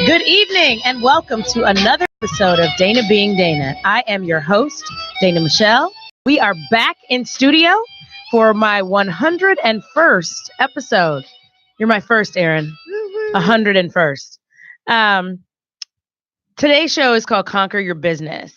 Good evening and welcome to another episode of Dana Being Dana. I am your host, Dana Michelle. We are back in studio for my 101st episode. You're my first, Erin. 101st. Today's show is called Conquer Your Business.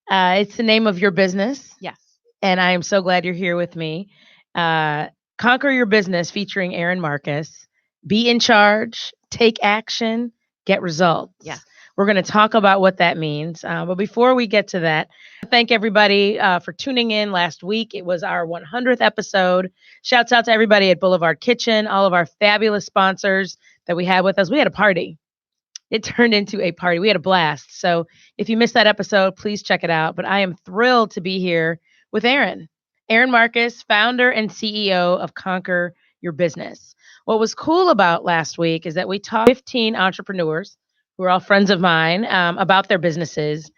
It's the name of your business. Yes. And I am so glad you're here with me. Conquer Your Business featuring Erin Marcus. Be in charge, take action, get results. Yeah. We're going to talk about what that means. But before we get to that, thank everybody for tuning in last week. It was our 100th episode. Shouts out to everybody at Boulevard Kitchen, all of our fabulous sponsors that we had with us. We had a party. It turned into a party. We had a blast. So if you missed that episode, please check it out. But I am thrilled to be here with Erin. Erin Marcus, founder and CEO of Conquer Your Business. What was cool about last week is that we talked to 15 entrepreneurs who are all friends of mine about their businesses.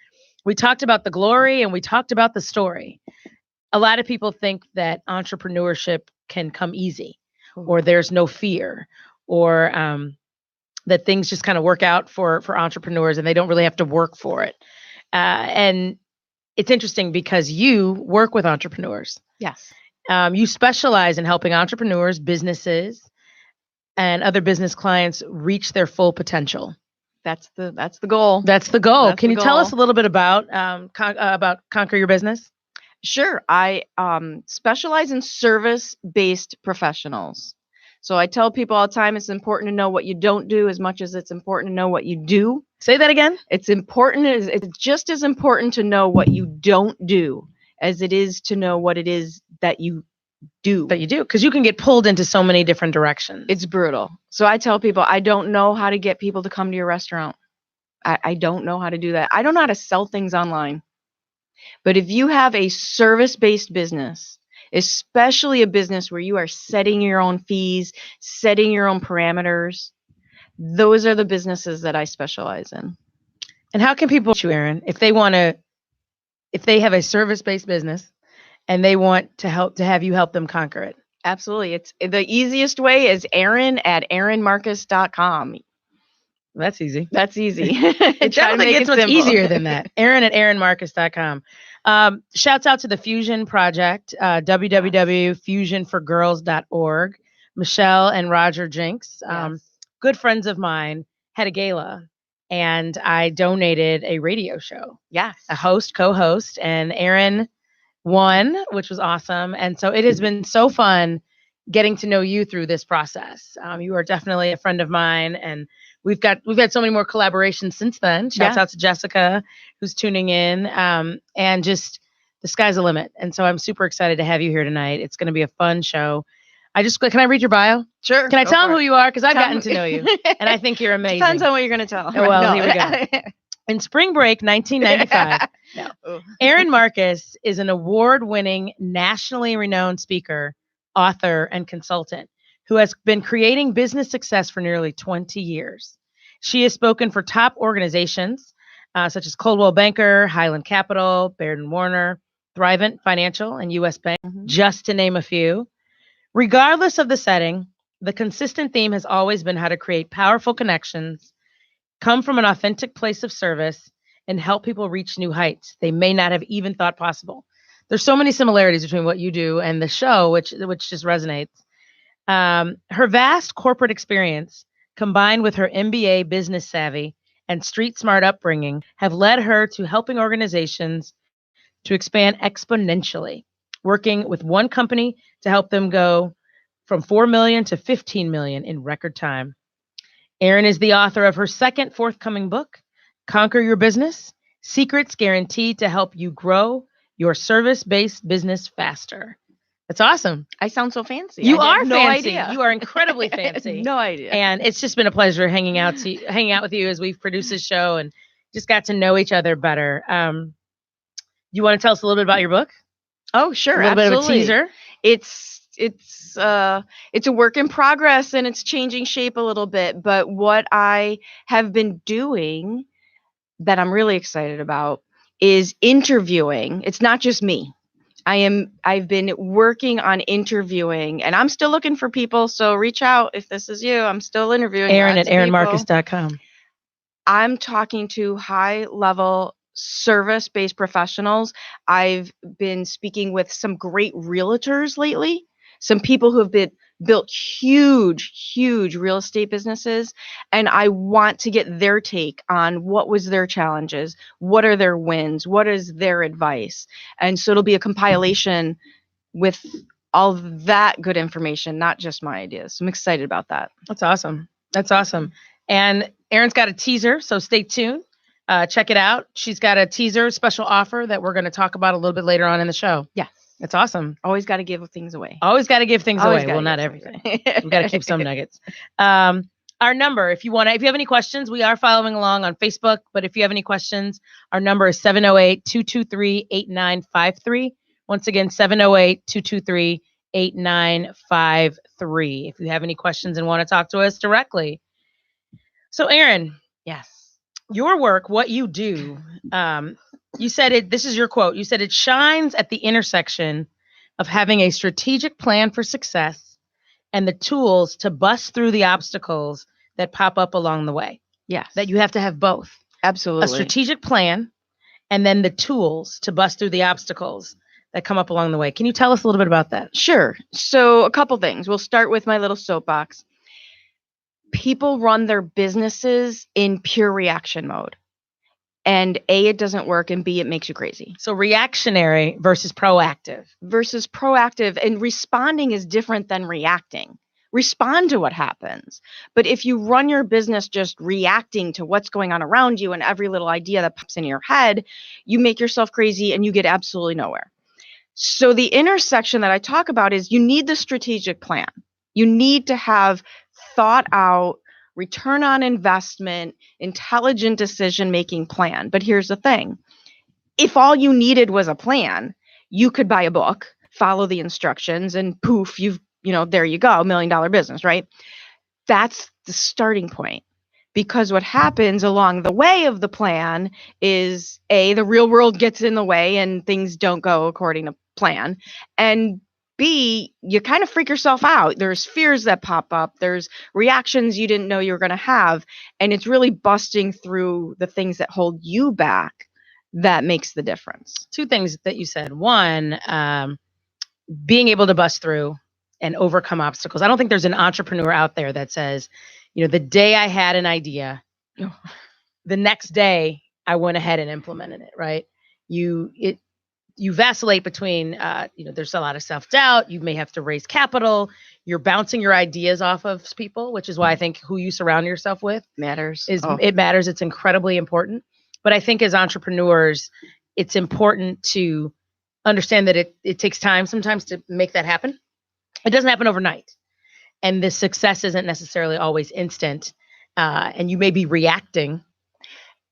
We talked about the glory and we talked about the story. A lot of people think that entrepreneurship can come easy or there's no fear or that things just kind of work out for entrepreneurs and they don't really have to work for it. And it's interesting because you work with entrepreneurs. Yes. You specialize in helping entrepreneurs, businesses, and other business clients reach their full potential. That's the goal. That's the goal. That's Can the you tell goal. us a little bit about Conquer Your Business? Sure. I specialize in service-based professionals. So I tell people all the time it's important to know what you don't do as much as it's important to know what you do. Say that again. It's just as important to know what you don't do as it is to know what it is that you do. Because you can get pulled into so many different directions. It's brutal. So I tell people, I don't know how to get people to come to your restaurant. I don't know how to do that. I don't know how to sell things online. But if you have a service-based business, especially a business where you are setting your own fees, setting your own parameters, those are the businesses that I specialize in. And how can people reach you, Erin, if they have a service-based business and they want to have you help them conquer it? Absolutely. It's the easiest way is Erin at erinmarcus.com. That's easy. That's easy. It definitely gets much easier than that. Erin at erinmarcus.com. Shouts out to the Fusion Project, www.fusionforgirls.org. Michelle and Roger Jinks, good friends of mine, had a gala, and I donated a radio show. Yes. A host, co-host, and Erin won, which was awesome. And so it has been so fun getting to know you through this process. You are definitely a friend of mine, and we've had so many more collaborations since then. Shouts out to Jessica, who's tuning in, and just the sky's the limit. And so I'm super excited to have you here tonight. It's going to be a fun show. Can I read your bio? Sure. Can I tell them who you are? Because I've gotten to know you, and I think you're amazing. Depends on what you're going to tell. Well, here we go. In spring break 1995, Erin Marcus is an award-winning, nationally renowned speaker, author, and consultant who has been creating business success for nearly 20 years. She has spoken for top organizations such as Coldwell Banker, Highland Capital, Baird Warner, Thrivent Financial, and U.S. Bank, just to name a few. Regardless of the setting, the consistent theme has always been how to create powerful connections, come from an authentic place of service, and help people reach new heights they may not have even thought possible. There's so many similarities between what you do and the show, which just resonates. Her vast corporate experience, combined with her MBA business savvy and street smart upbringing, have led her to helping organizations to expand exponentially, working with one company to help them go from 4 million to 15 million in record time. Erin is the author of her second forthcoming book, Conquer Your Business, Secrets Guaranteed to Help You Grow Your Service-Based Business Faster. That's awesome. I sound so fancy. You are no fancy. Idea. You are incredibly fancy. No idea. And it's just been a pleasure hanging out with you as we've produced this show and just got to know each other better. You want to tell us a little bit about your book? Oh, sure. A little bit of a teaser. It's a work in progress and it's changing shape a little bit. But what I have been doing that I'm really excited about is interviewing. It's not just me. I've been working on interviewing, and I'm still looking for people. So reach out if this is you. I'm still interviewing. Erin at erinmarcus.com. I'm talking to high level service-based professionals. I've been speaking with some great realtors lately, some people who have built huge real estate businesses, and I want to get their take on what was their challenges, what are their wins, what is their advice. And so it'll be a compilation with all of that good information, not just my ideas. So I'm excited about that. That's awesome. That's awesome. And Erin's got a teaser, so stay tuned. Check it out. She's got a teaser special offer that we're going to talk about a little bit later on in the show. Yeah. It's awesome. Always got to give things away. Always got to give things away. Well, not everything. We got to keep some nuggets. Our number, if you have any questions, we are following along on Facebook, but if you have any questions, our number is 708-223-8953. Once again, 708-223-8953. If you have any questions and want to talk to us directly. So, Erin. Yes. Your work, what you do, you said it, this is your quote. You said it shines at the intersection of having a strategic plan for success and the tools to bust through the obstacles that pop up along the way. Yes. That you have to have both. Absolutely. A strategic plan and then the tools to bust through the obstacles that come up along the way. Can you tell us a little bit about that? Sure. So a couple things. We'll start with my little soapbox. People run their businesses in pure reaction mode. And A, it doesn't work, and B, it makes you crazy. So reactionary versus proactive. And responding is different than reacting. Respond to what happens. But if you run your business just reacting to what's going on around you and every little idea that pops in your head, you make yourself crazy and you get absolutely nowhere. So the intersection that I talk about is you need the strategic plan. You need to have thought out, return on investment, intelligent decision-making plan. But here's the thing. If all you needed was a plan, you could buy a book, follow the instructions, and poof, there you go, $1 million business, right? That's the starting point. Because what happens along the way of the plan is A, the real world gets in the way and things don't go according to plan. And B, you kind of freak yourself out. There's fears that pop up. There's reactions you didn't know you were going to have. And it's really busting through the things that hold you back that makes the difference. Two things that you said. One, being able to bust through and overcome obstacles. I don't think there's an entrepreneur out there that says, the day I had an idea, the next day I went ahead and implemented it, right? You vacillate between, there's a lot of self-doubt. You may have to raise capital. You're bouncing your ideas off of people, which is why I think who you surround yourself with matters. It matters. It's incredibly important. But I think as entrepreneurs, it's important to understand that it takes time sometimes to make that happen. It doesn't happen overnight. And the success isn't necessarily always instant. And you may be reacting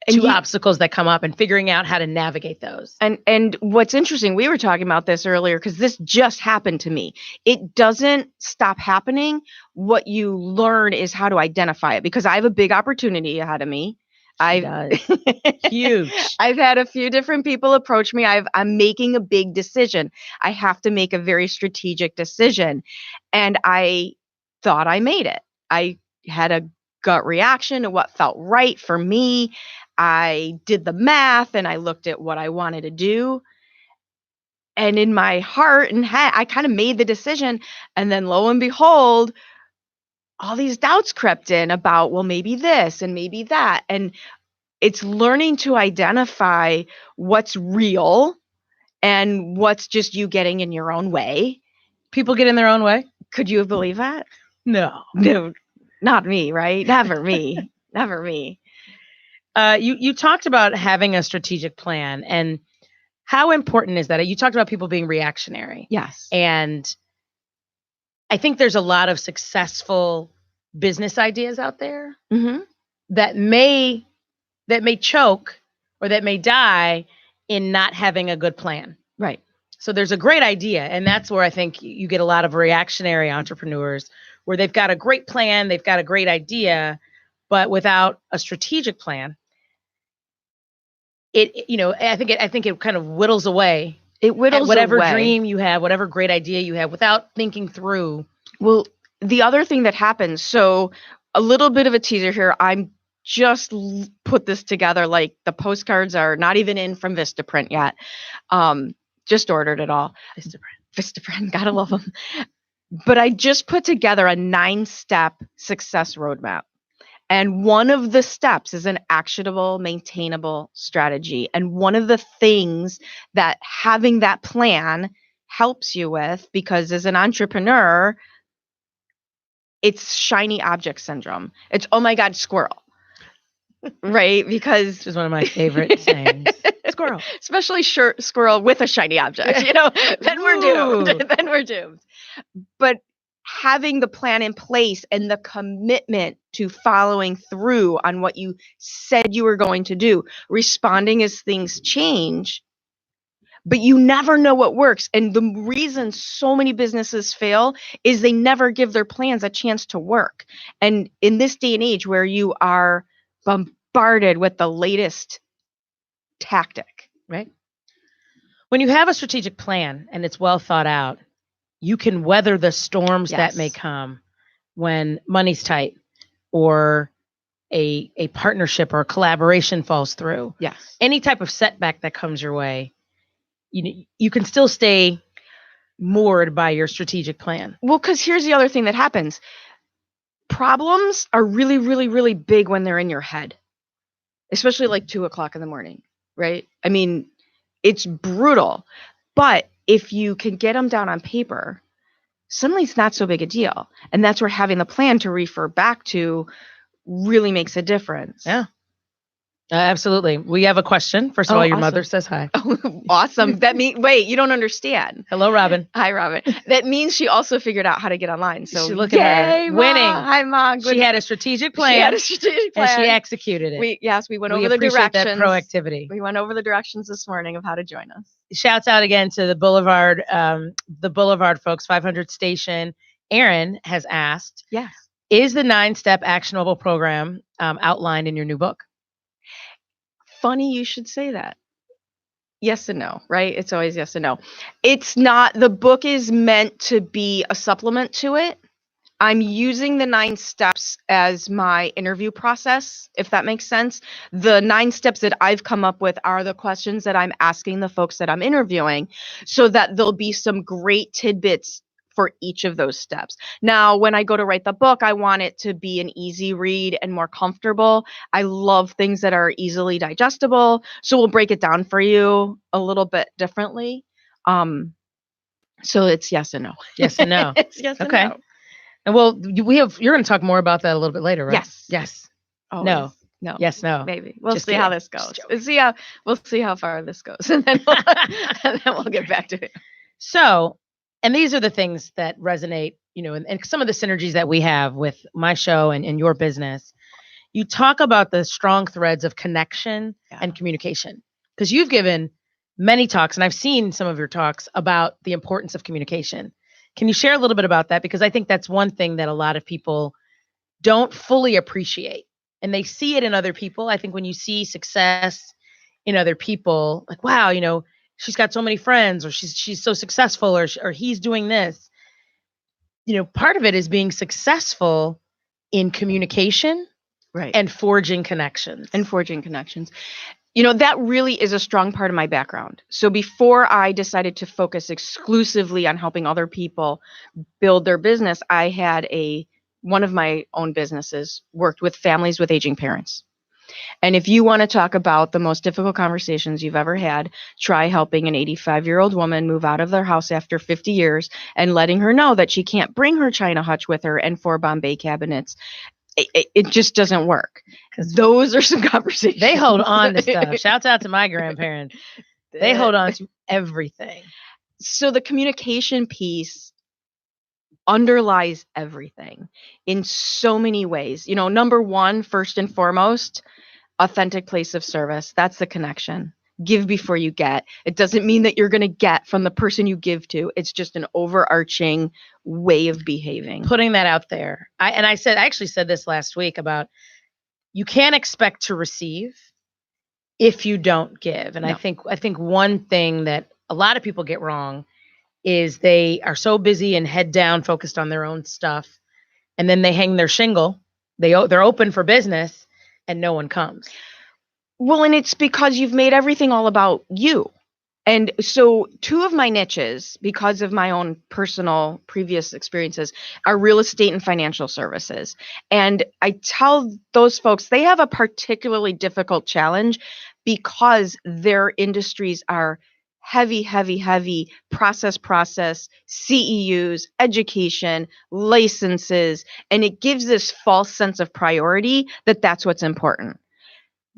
to obstacles that come up and figuring out how to navigate those. And what's interesting, we were talking about this earlier because this just happened to me. It doesn't stop happening. What you learn is how to identify it because I have a big opportunity ahead of me. Huge. I've had a few different people approach me. I'm making a big decision. I have to make a very strategic decision. And I thought I made it. I had a gut reaction to what felt right for me. I did the math and I looked at what I wanted to do. And in my heart and head, I kind of made the decision. And then lo and behold, all these doubts crept in about, well, maybe this and maybe that. And it's learning to identify what's real and what's just you getting in your own way. People get in their own way. Could you believe that? No, not me, right? Never me. Never me. You talked about having a strategic plan and how important is that? You talked about people being reactionary. Yes. And I think there's a lot of successful business ideas out there that may choke or that may die in not having a good plan. Right. So there's a great idea. And that's where I think you get a lot of reactionary entrepreneurs where they've got a great plan, they've got a great idea, but without a strategic plan, I think it kind of whittles away. It whittles whatever away. Dream you have, whatever great idea you have, without thinking through. Well, the other thing that happens, so a little bit of a teaser here. I'm just put this together. Like the postcards are not even in from Vistaprint yet. Just ordered it all. Vistaprint, gotta love them. But I just put together a 9-step success roadmap. And one of the steps is an actionable, maintainable strategy. And one of the things that having that plan helps you with, because as an entrepreneur, it's shiny object syndrome. It's, oh my God, squirrel. Right? Because this is one of my favorite sayings. Squirrel. Especially squirrel with a shiny object. Then we're doomed. Then we're doomed. But having the plan in place and the commitment to following through on what you said you were going to do, responding as things change, but you never know what works. And the reason so many businesses fail is they never give their plans a chance to work. And in this day and age where you are bombarded with the latest tactic, right? When you have a strategic plan and it's well thought out, you can weather the storms that may come when money's tight or a partnership or a collaboration falls through. Yes. Any type of setback that comes your way, you can still stay moored by your strategic plan. Well, because here's the other thing that happens. Problems are really, really, really big when they're in your head, especially like 2:00 in the morning, right? I mean, it's brutal. But if you can get them down on paper, suddenly it's not so big a deal. And that's where having the plan to refer back to really makes a difference. Yeah. Absolutely. We have a question. First of all, your mother says hi. Oh, awesome. That means, wait, you don't understand. Hello, Robin. Hi, Robin. That means she also figured out how to get online. So look at her. Winning. Hi, Mom. She had a strategic plan. And she executed it. We went over the directions. That proactivity. We went over the directions this morning of how to join us. Shouts out again to the Boulevard folks, 500 Station. Erin has asked, yes, is the 9-step actionable program outlined in your new book? Funny you should say that. Yes and no, right? It's always yes and no. It's not. The book is meant to be a supplement to it. I'm using the 9 steps as my interview process, if that makes sense. The 9 steps that I've come up with are the questions that I'm asking the folks that I'm interviewing, so that there'll be some great tidbits for each of those steps. Now, when I go to write the book, I want it to be an easy read and more comfortable. I love things that are easily digestible. So we'll break it down for you a little bit differently. So it's yes and no. Yes and no. It's yes and no. And well, you're going to talk more about that a little bit later, right? Yes. Oh, no. Yes, no. Maybe. We'll see how this goes. We'll see how far this goes. And then we'll get back to it. So, and these are the things that resonate, and some of the synergies that we have with my show and your business. You talk about the strong threads of connection and communication, because you've given many talks, and I've seen some of your talks about the importance of communication. Can you share a little bit about that? Because I think that's one thing that a lot of people don't fully appreciate, and they see it in other people. I think when you see success in other people, like, wow, she's got so many friends, or she's so successful, or he's doing this. Part of it is being successful in communication, right, and forging connections. That really is a strong part of my background. So before I decided to focus exclusively on helping other people build their business, I had one of my own businesses worked with families with aging parents. And if you want to talk about the most difficult conversations you've ever had, try helping an 85-year-old woman move out of their house after 50 years and letting her know that she can't bring her China hutch with her and 4 Bombay cabinets. It just doesn't work. Those are some conversations. They hold on to stuff. Shouts out to my grandparents. They hold on to everything. So the communication piece underlies everything in so many ways. Number one, first and foremost, authentic place of service. That's the connection. Give before you get. It doesn't mean that you're going to get from the person you give to. It's just an overarching way of behaving. Putting that out there. I actually said this last week about you can't expect to receive if you don't give. And no. I think one thing that a lot of people get wrong is they are so busy and head down focused on their own stuff. And then they hang their shingle. They're open for business. and no one comes. Well, and it's because you've made everything all about you. And so 2 of my niches, because of my own personal previous experiences, are real estate and financial services. And I tell those folks they have a particularly difficult challenge because their industries are heavy process, CEUs, education, licenses, and it gives this false sense of priority that that's what's important.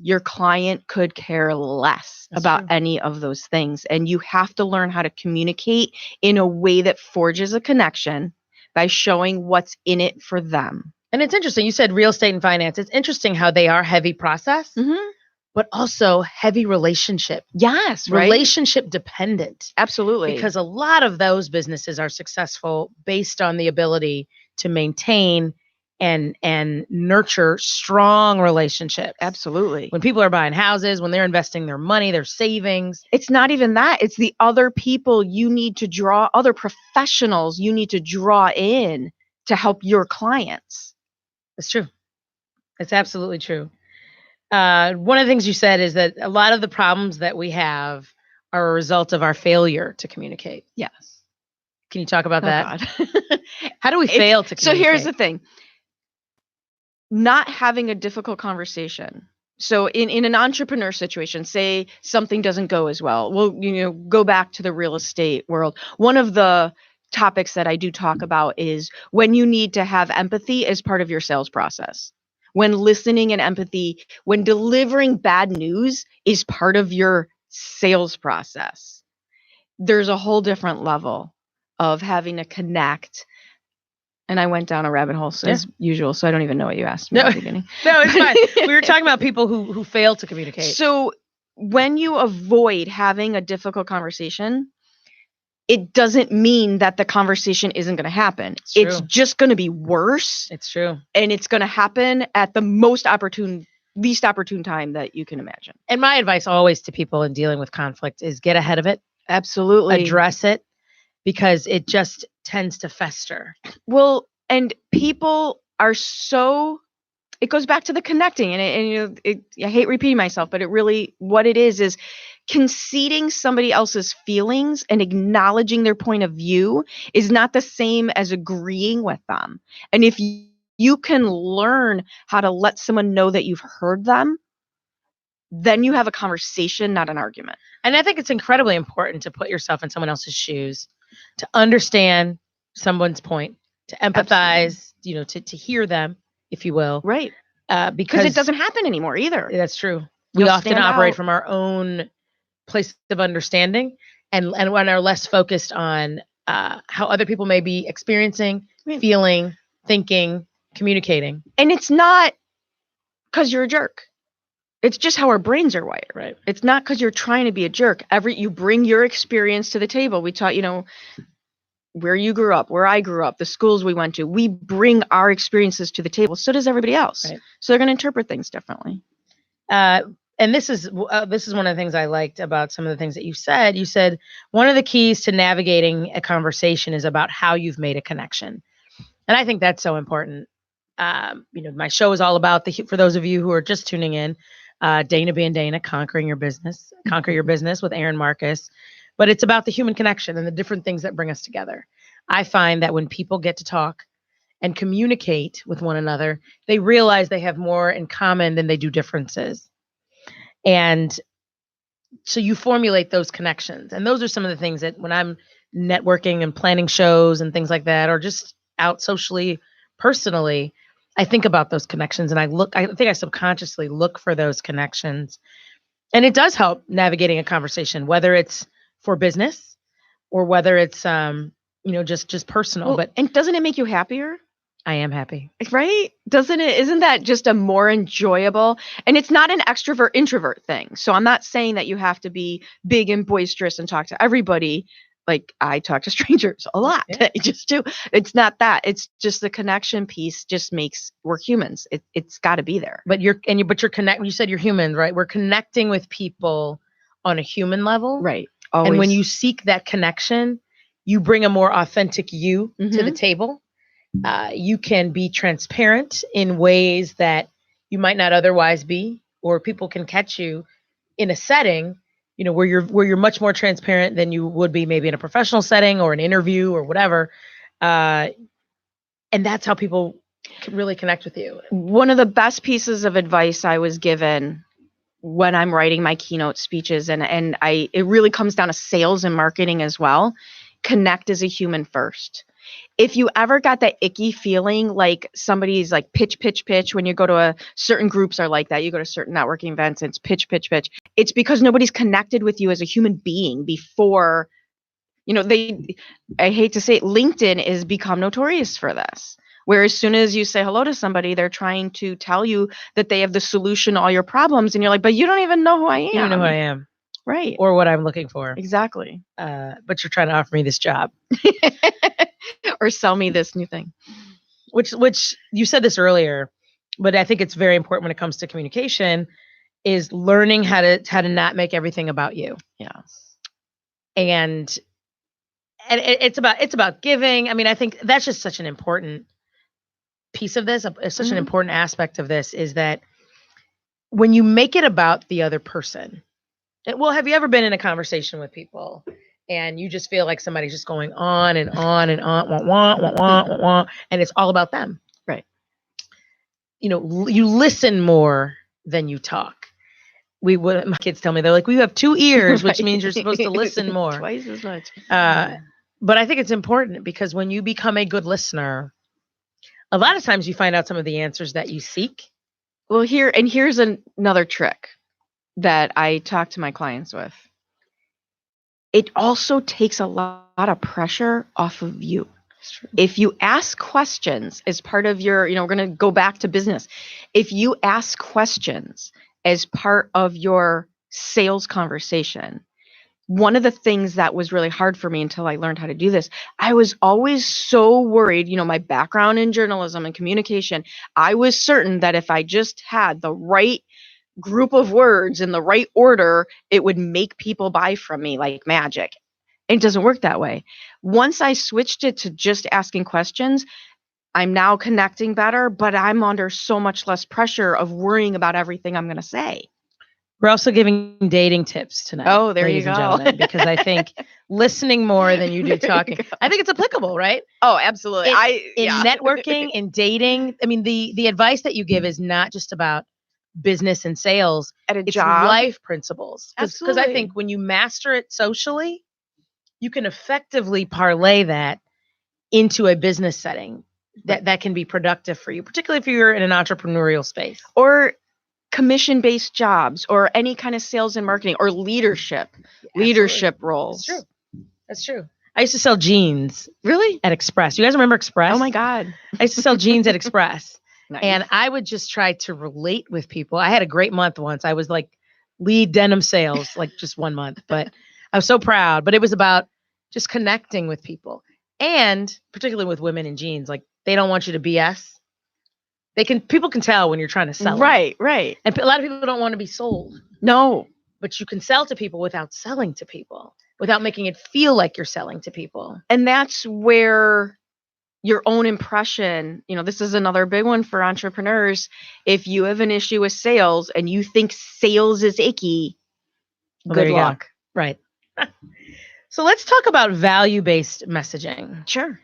Your client could care less about any of those things. And you have to learn how to communicate in a way that forges a connection by showing what's in it for them. And it's interesting. You said real estate and finance. It's interesting how they are heavy process, but also heavy relationship. Yes, right. Relationship dependent. Absolutely. Because a lot of those businesses are successful based on the ability to maintain and nurture strong relationships. Absolutely. When people are buying houses, when they're investing their money, their savings. It's not even that. It's the other people you need to draw, other professionals you need to draw in to help your clients. It's true. It's absolutely true. One of the things you said is that a lot of the problems that we have are a result of our failure to communicate. Yes. Can you talk about that? How do we fail to communicate? So here's the thing. Not having a difficult conversation. So in an entrepreneur situation, say something doesn't go as well. We'll, go back to the real estate world. One of the topics that I do talk about is when you need to have empathy as part of your sales process. When listening and empathy, when delivering bad news is part of your sales process. There's a whole different level of having to connect. And I went down a rabbit hole as usual, so I don't even know what you asked me at the beginning. No, it's fine. We were talking about people who fail to communicate. So when you avoid having a difficult conversation, it doesn't mean that the conversation isn't going to happen. It's just going to be worse. It's true. And it's going to happen at the least opportune time that you can imagine. And my advice always to people in dealing with conflict is get ahead of it. Absolutely. Address it. Because it just tends to fester. Well, and people are it goes back to the connecting, and I hate repeating myself, but what it is conceding somebody else's feelings and acknowledging their point of view is not the same as agreeing with them. And if you can learn how to let someone know that you've heard them, then you have a conversation, not an argument. And I think it's incredibly important to put yourself in someone else's shoes, to understand someone's point, to empathize, to hear them, if you will. Right. Because it doesn't happen anymore either. That's true. We often operate from our own place of understanding and when are less focused on how other people may be experiencing, feeling, thinking, communicating. And it's not because you're a jerk. It's just how our brains are wired. Right. It's not because you're trying to be a jerk. You bring your experience to the table. We taught, where you grew up, where I grew up, the schools we went to. We bring our experiences to the table. So does everybody else. Right. So they're going to interpret things differently. And this is one of the things I liked about some of the things that you said. You said one of the keys to navigating a conversation is about how you've made a connection. And I think that's so important. My show is all about for those of you who are just tuning in, Dana being Dana, Conquer Your Business with Erin Marcus. But it's about the human connection and the different things that bring us together. I find that when people get to talk and communicate with one another, they realize they have more in common than they do differences. And so you formulate those connections. And those are some of the things that when I'm networking and planning shows and things like that, or just out socially, personally, I think about those connections and I think I subconsciously look for those connections. And it does help navigating a conversation, whether it's for business or whether it's, just personal. And doesn't it make you happier? I am happy. Right? Doesn't it? Isn't that just a more enjoyable? And it's not an extrovert introvert thing. So I'm not saying that you have to be big and boisterous and talk to everybody. Like I talk to strangers a lot. Yeah. I just do. It's not that. It's just the connection piece just makes we're humans. It's got to be there. But you're connecting. You said you're human, right? We're connecting with people on a human level. Right. Always. And when you seek that connection, you bring a more authentic you to the table. You can be transparent in ways that you might not otherwise be, or people can catch you in a setting, where you're much more transparent than you would be maybe in a professional setting or an interview or whatever. And that's how people can really connect with you. One of the best pieces of advice I was given when I'm writing my keynote speeches, and it really comes down to sales and marketing as well. Connect as a human first. If you ever got that icky feeling like somebody's like pitch, when you go to certain groups are like that, you go to certain networking events, and it's pitch. It's because nobody's connected with you as a human being before, I hate to say it, LinkedIn is become notorious for this. Where as soon as you say hello to somebody, they're trying to tell you that they have the solution to all your problems. And you're like, but you don't even know who I am. You don't know who I am. Right. Or what I'm looking for. Exactly. But you're trying to offer me this job. Or sell me this new thing. Which you said this earlier, but I think it's very important when it comes to communication, is learning how to not make everything about you. Yes. And it's about giving. I mean, I think that's just such an important piece of this, such an important aspect of this, is that when you make it about the other person. Well, have you ever been in a conversation with people and you just feel like somebody's just going on and on and on, wah, and it's all about them? Right. You listen more than you talk. My kids tell me, they're like, we have 2 ears, which means you're supposed to listen more. Twice as much. But I think it's important because when you become a good listener, a lot of times you find out some of the answers that you seek. Well, here's another trick that I talk to my clients with. It also takes a lot of pressure off of you. If you ask questions as part of your, we're going to go back to business. If you ask questions as part of your sales conversation, one of the things that was really hard for me until I learned how to do this, I was always so worried, my background in journalism and communication, I was certain that if I just had the right group of words in the right order, it would make people buy from me like magic. It doesn't work that way. Once I switched it to just asking questions, I'm now connecting better, but I'm under so much less pressure of worrying about everything I'm going to say. We're also giving dating tips tonight. Oh, there ladies you go. And gentlemen, because I think listening more than you do talking, I think it's applicable, right? Oh, absolutely. In networking, in dating, I mean, the advice that you give is not just about business and sales. It's job. Life principles. Absolutely. Because I think when you master it socially, you can effectively parlay that into a business setting that can be productive for you, particularly if you're in an entrepreneurial space. Or commission-based jobs, or any kind of sales and marketing, or leadership roles. That's true. I used to sell jeans. Really? At Express. You guys remember Express? Oh my God. I used to sell jeans at Express. Nice. And I would just try to relate with people. I had a great month once. I was like lead denim sales, like just 1 month, but I was so proud. But it was about just connecting with people, and particularly with women in jeans. Like, they don't want you to BS. People can tell when you're trying to sell. Right. And a lot of people don't want to be sold. No. But you can sell to people without selling to people, without making it feel like you're selling to people. And that's where your own impression, this is another big one for entrepreneurs. If you have an issue with sales and you think sales is icky, good luck. Go. Right. So let's talk about value-based messaging. Sure.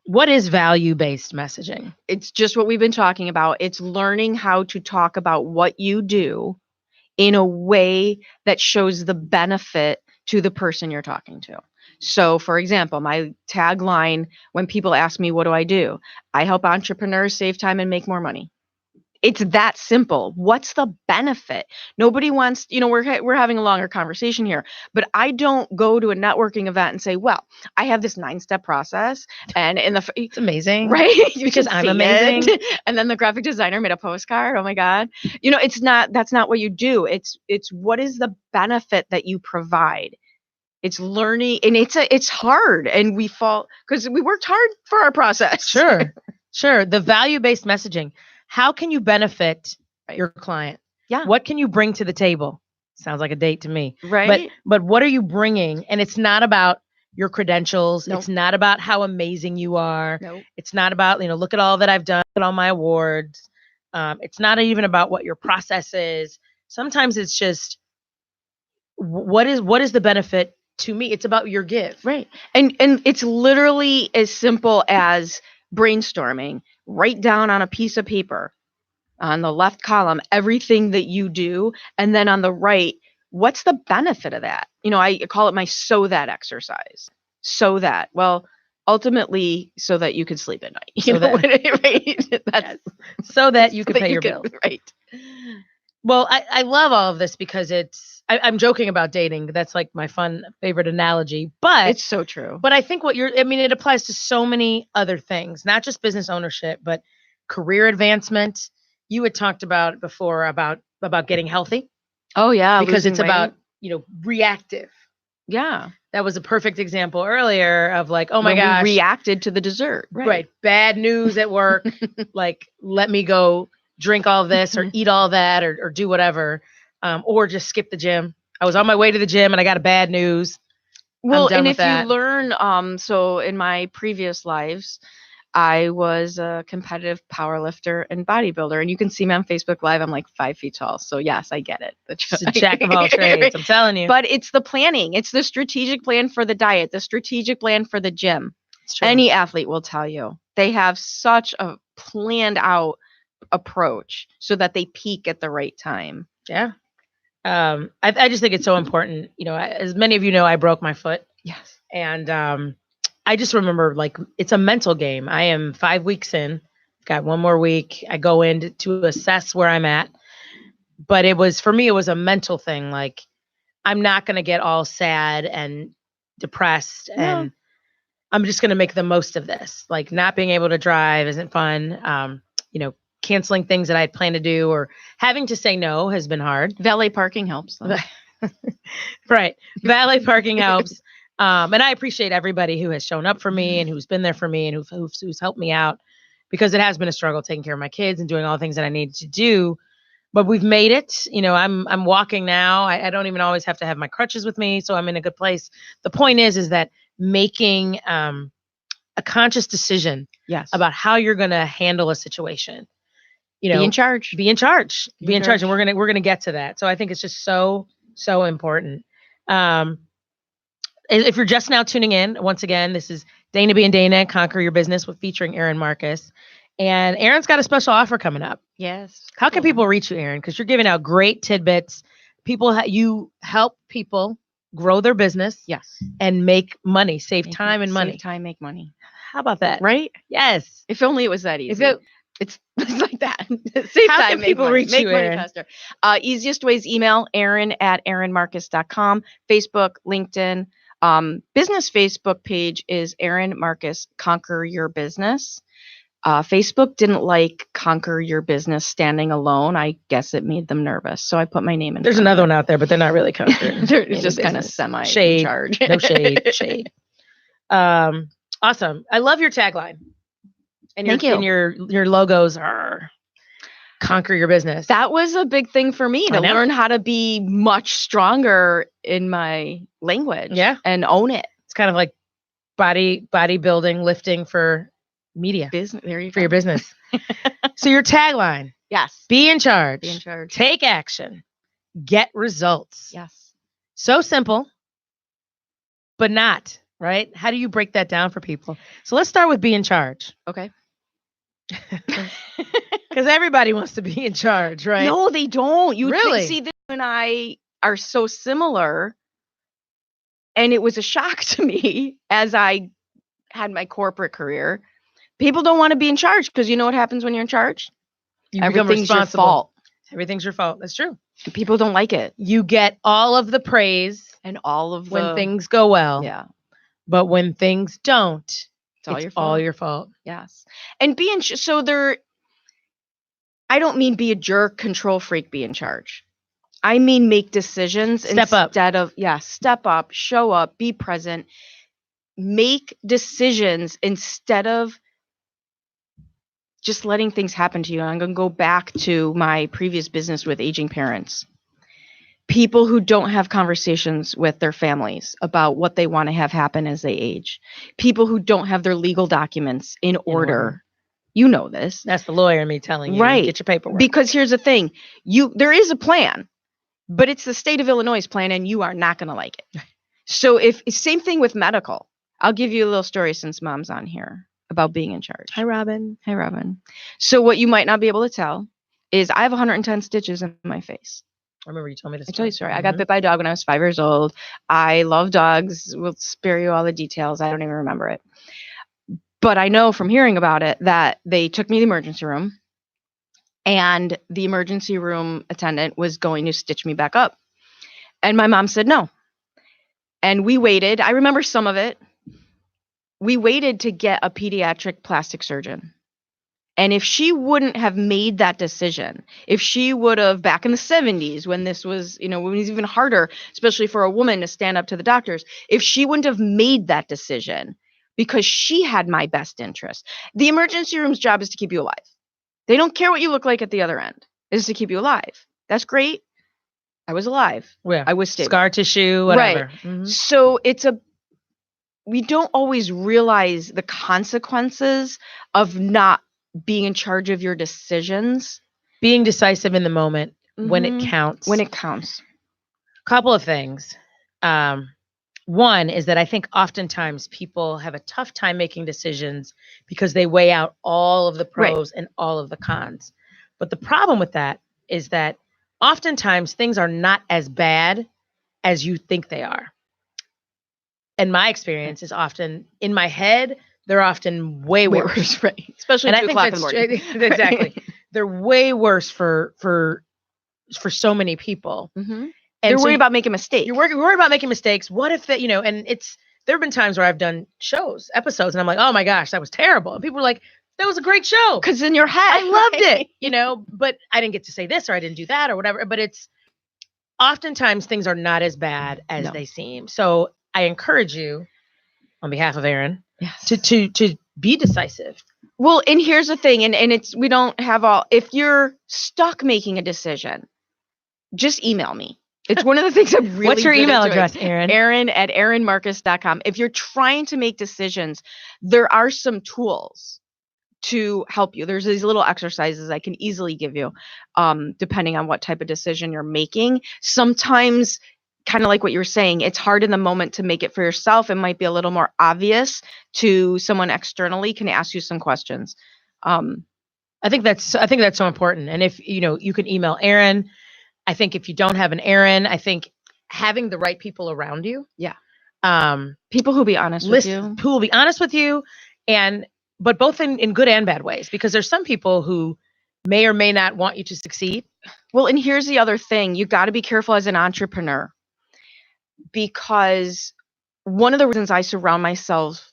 What is value-based messaging? It's just what we've been talking about. It's learning how to talk about what you do in a way that shows the benefit to the person you're talking to. So, for example, my tagline when people ask me, what do? I help entrepreneurs save time and make more money. It's that simple. What's the benefit? Nobody wants, we're having a longer conversation here, but I don't go to a networking event and say, well, I have this 9-step process, and it's amazing, right? Because I'm amazing. And then the graphic designer made a postcard. Oh my God. That's not what you do. It's what is the benefit that you provide? It's learning, and it's hard, and we fall because we worked hard for our process. Sure. The value-based messaging. How can you benefit your client? Yeah. What can you bring to the table? Sounds like a date to me. Right. But what are you bringing? And it's not about your credentials. Nope. It's not about how amazing you are. Nope. It's not about, look at all that I've done, look at all my awards. It's not even about what your process is. Sometimes it's just what is the benefit to me? It's about your give. Right. And it's literally as simple as brainstorming. Write down on a piece of paper on the left column everything that you do, and then on the right, what's the benefit of that? I call it my so that exercise. So that, well, ultimately, so that you can sleep at night. Right? That's so that you can pay your bill. Right. Well, I love all of this because I'm joking about dating. That's like my favorite analogy, but it's so true. But I think it applies to so many other things, not just business ownership, but career advancement. You had talked about before about getting healthy. Oh yeah. Because it's about, reactive. Yeah. That was a perfect example earlier of like, oh my gosh. We reacted to the dessert. Right. Bad news at work. Like, let me go drink all this or eat all that or do whatever. Or just skip the gym. I was on my way to the gym and I got a bad news. Well, and if you learn, so in my previous lives, I was a competitive powerlifter and bodybuilder, and you can see me on Facebook Live. I'm like 5 feet tall. So yes, I get it. It's a jack of all trades. I'm telling you. But it's the planning. It's the strategic plan for the diet, the strategic plan for the gym. Any athlete will tell you they have such a planned out approach so that they peak at the right time. Yeah. I just think it's so important. As many of you know, I broke my foot. Yes. And I just remember like it's a mental game. I am 5 weeks in, got one more week. I go in to assess where I'm at. But for me, it was a mental thing. Like, I'm not going to get all sad and depressed and I'm just going to make the most of this. Like, not being able to drive isn't fun. Canceling things that I had planned to do or having to say no has been hard. Valet parking helps. Right. Valet parking helps. And I appreciate everybody who has shown up for me and who's been there for me and who's helped me out, because it has been a struggle taking care of my kids and doing all the things that I need to do. But we've made it. I'm walking now. I don't even always have to have my crutches with me, so I'm in a good place. The point is that making a conscious decision about how you're going to handle a situation. Be in charge. Be in charge. And we're gonna get to that. So I think it's just so important. If you're just now tuning in, once again, this is Dana B and Dana Conquer Your Business featuring Erin Marcus. And Erin's got a special offer coming up. Yes. How can people reach you, Erin? Because you're giving out great tidbits. You help people grow their business. Yes. And make money, save time and money. Save time, make money. How about that? Right? Yes. If only it was that easy. It's like that. Save How time, can people reach make you, money Erin? faster. Easiest way is email Erin@erinmarcus.com, Facebook, LinkedIn. Business Facebook page is Erin Marcus Conquer Your Business. Facebook didn't like Conquer Your Business standing alone. I guess it made them nervous. So I put my name in. There's another one out there, but they're not really conquering. They're just kind of semi shade. In charge. No shade. Awesome. I love your tagline. And Thank you. And your logos are Conquer Your Business. That was a big thing for me to learn how to be much stronger in my language. Yeah. And own it. It's kind of like bodybuilding, lifting for media. Business. There you go. For your business. So your tagline. Yes. Be in charge. Be in charge. Take action. Get results. Yes. So simple, but not, right? How do you break that down for people? So let's start with be in charge. Okay. Because everybody wants to be in charge, right? No, they don't. You really see, this and I are so similar, and it was a shock to me as I had my corporate career. People don't want to be in charge because you know what happens when you're in charge? Everything's your fault. Everything's your fault. That's true. People don't like it. You get all of the praise and all of when things go well. Yeah. But when things don't, it's all your fault. Yes. And I don't mean be a jerk, control freak, be in charge. I mean make decisions step up, show up, be present, make decisions instead of just letting things happen to you. And I'm going to go back to my previous business with aging parents. People who don't have conversations with their families about what they want to have happen as they age. People who don't have their legal documents in order. You know this. That's the lawyer in me telling you. Right. Get your paperwork. Because here's the thing. There is a plan, but it's the state of Illinois' plan, and you are not going to like it. So same thing with medical. I'll give you a little story since Mom's on here about being in charge. Hi, Robin. Hi, Robin. So what you might not be able to tell is I have 110 stitches in my face. I remember you told me this. I told you, sorry. I got bit by a dog when I was 5 years old. I love dogs. We'll spare you all the details. I don't even remember it. But I know from hearing about it that they took me to the emergency room, and the emergency room attendant was going to stitch me back up. And my mom said no. And we waited. I remember some of it. We waited to get a pediatric plastic surgeon. And if she wouldn't have made that decision, if she would have, back in the 70s, when this was, when it was even harder, especially for a woman to stand up to the doctors, if she wouldn't have made that decision because she had my best interest, the emergency room's job is to keep you alive. They don't care what you look like at the other end. It's to keep you alive. That's great. I was alive. Yeah. I was stable. Scar tissue, whatever. Right. Mm-hmm. So we don't always realize the consequences of not being in charge of your decisions. Being decisive in the moment when it counts. When it counts. Couple of things. One is that I think oftentimes people have a tough time making decisions because they weigh out all of the pros and all of the cons. But the problem with that is that oftentimes things are not as bad as you think they are. And my experience is often in my head, they're often way worse. Right. Especially at 2 o'clock in the morning. Exactly. They're way worse for so many people. Mm-hmm. And they're worried about making mistakes. You're worried about making mistakes. What if that, and there have been times where I've done episodes, and I'm like, oh my gosh, that was terrible. And people are like, that was a great show. Because in your head. I loved it, but I didn't get to say this or I didn't do that or whatever. But it's oftentimes things are not as bad as they seem. So I encourage you on behalf of Erin to be decisive. Well, and here's the thing, and we don't have if you're stuck making a decision, just email me. It's one of the things I'm really What's your good email at doing. address, Erin? Erin@erinmarcus.com. If you're trying to make decisions, there are some tools to help you. There's these little exercises I can easily give you, depending on what type of decision you're making. Sometimes, kind of like what you were saying, it's hard in the moment to make it for yourself. It might be a little more obvious to someone externally can ask you some questions. I think that's so important. And if, you can email Erin. I think if you don't have an Erin, I think having the right people around you. Yeah. People who will be honest with you. Who will be honest with you, but both in good and bad ways, because there's some people who may or may not want you to succeed. Well, and here's the other thing. You got to be careful as an entrepreneur, because one of the reasons I surround myself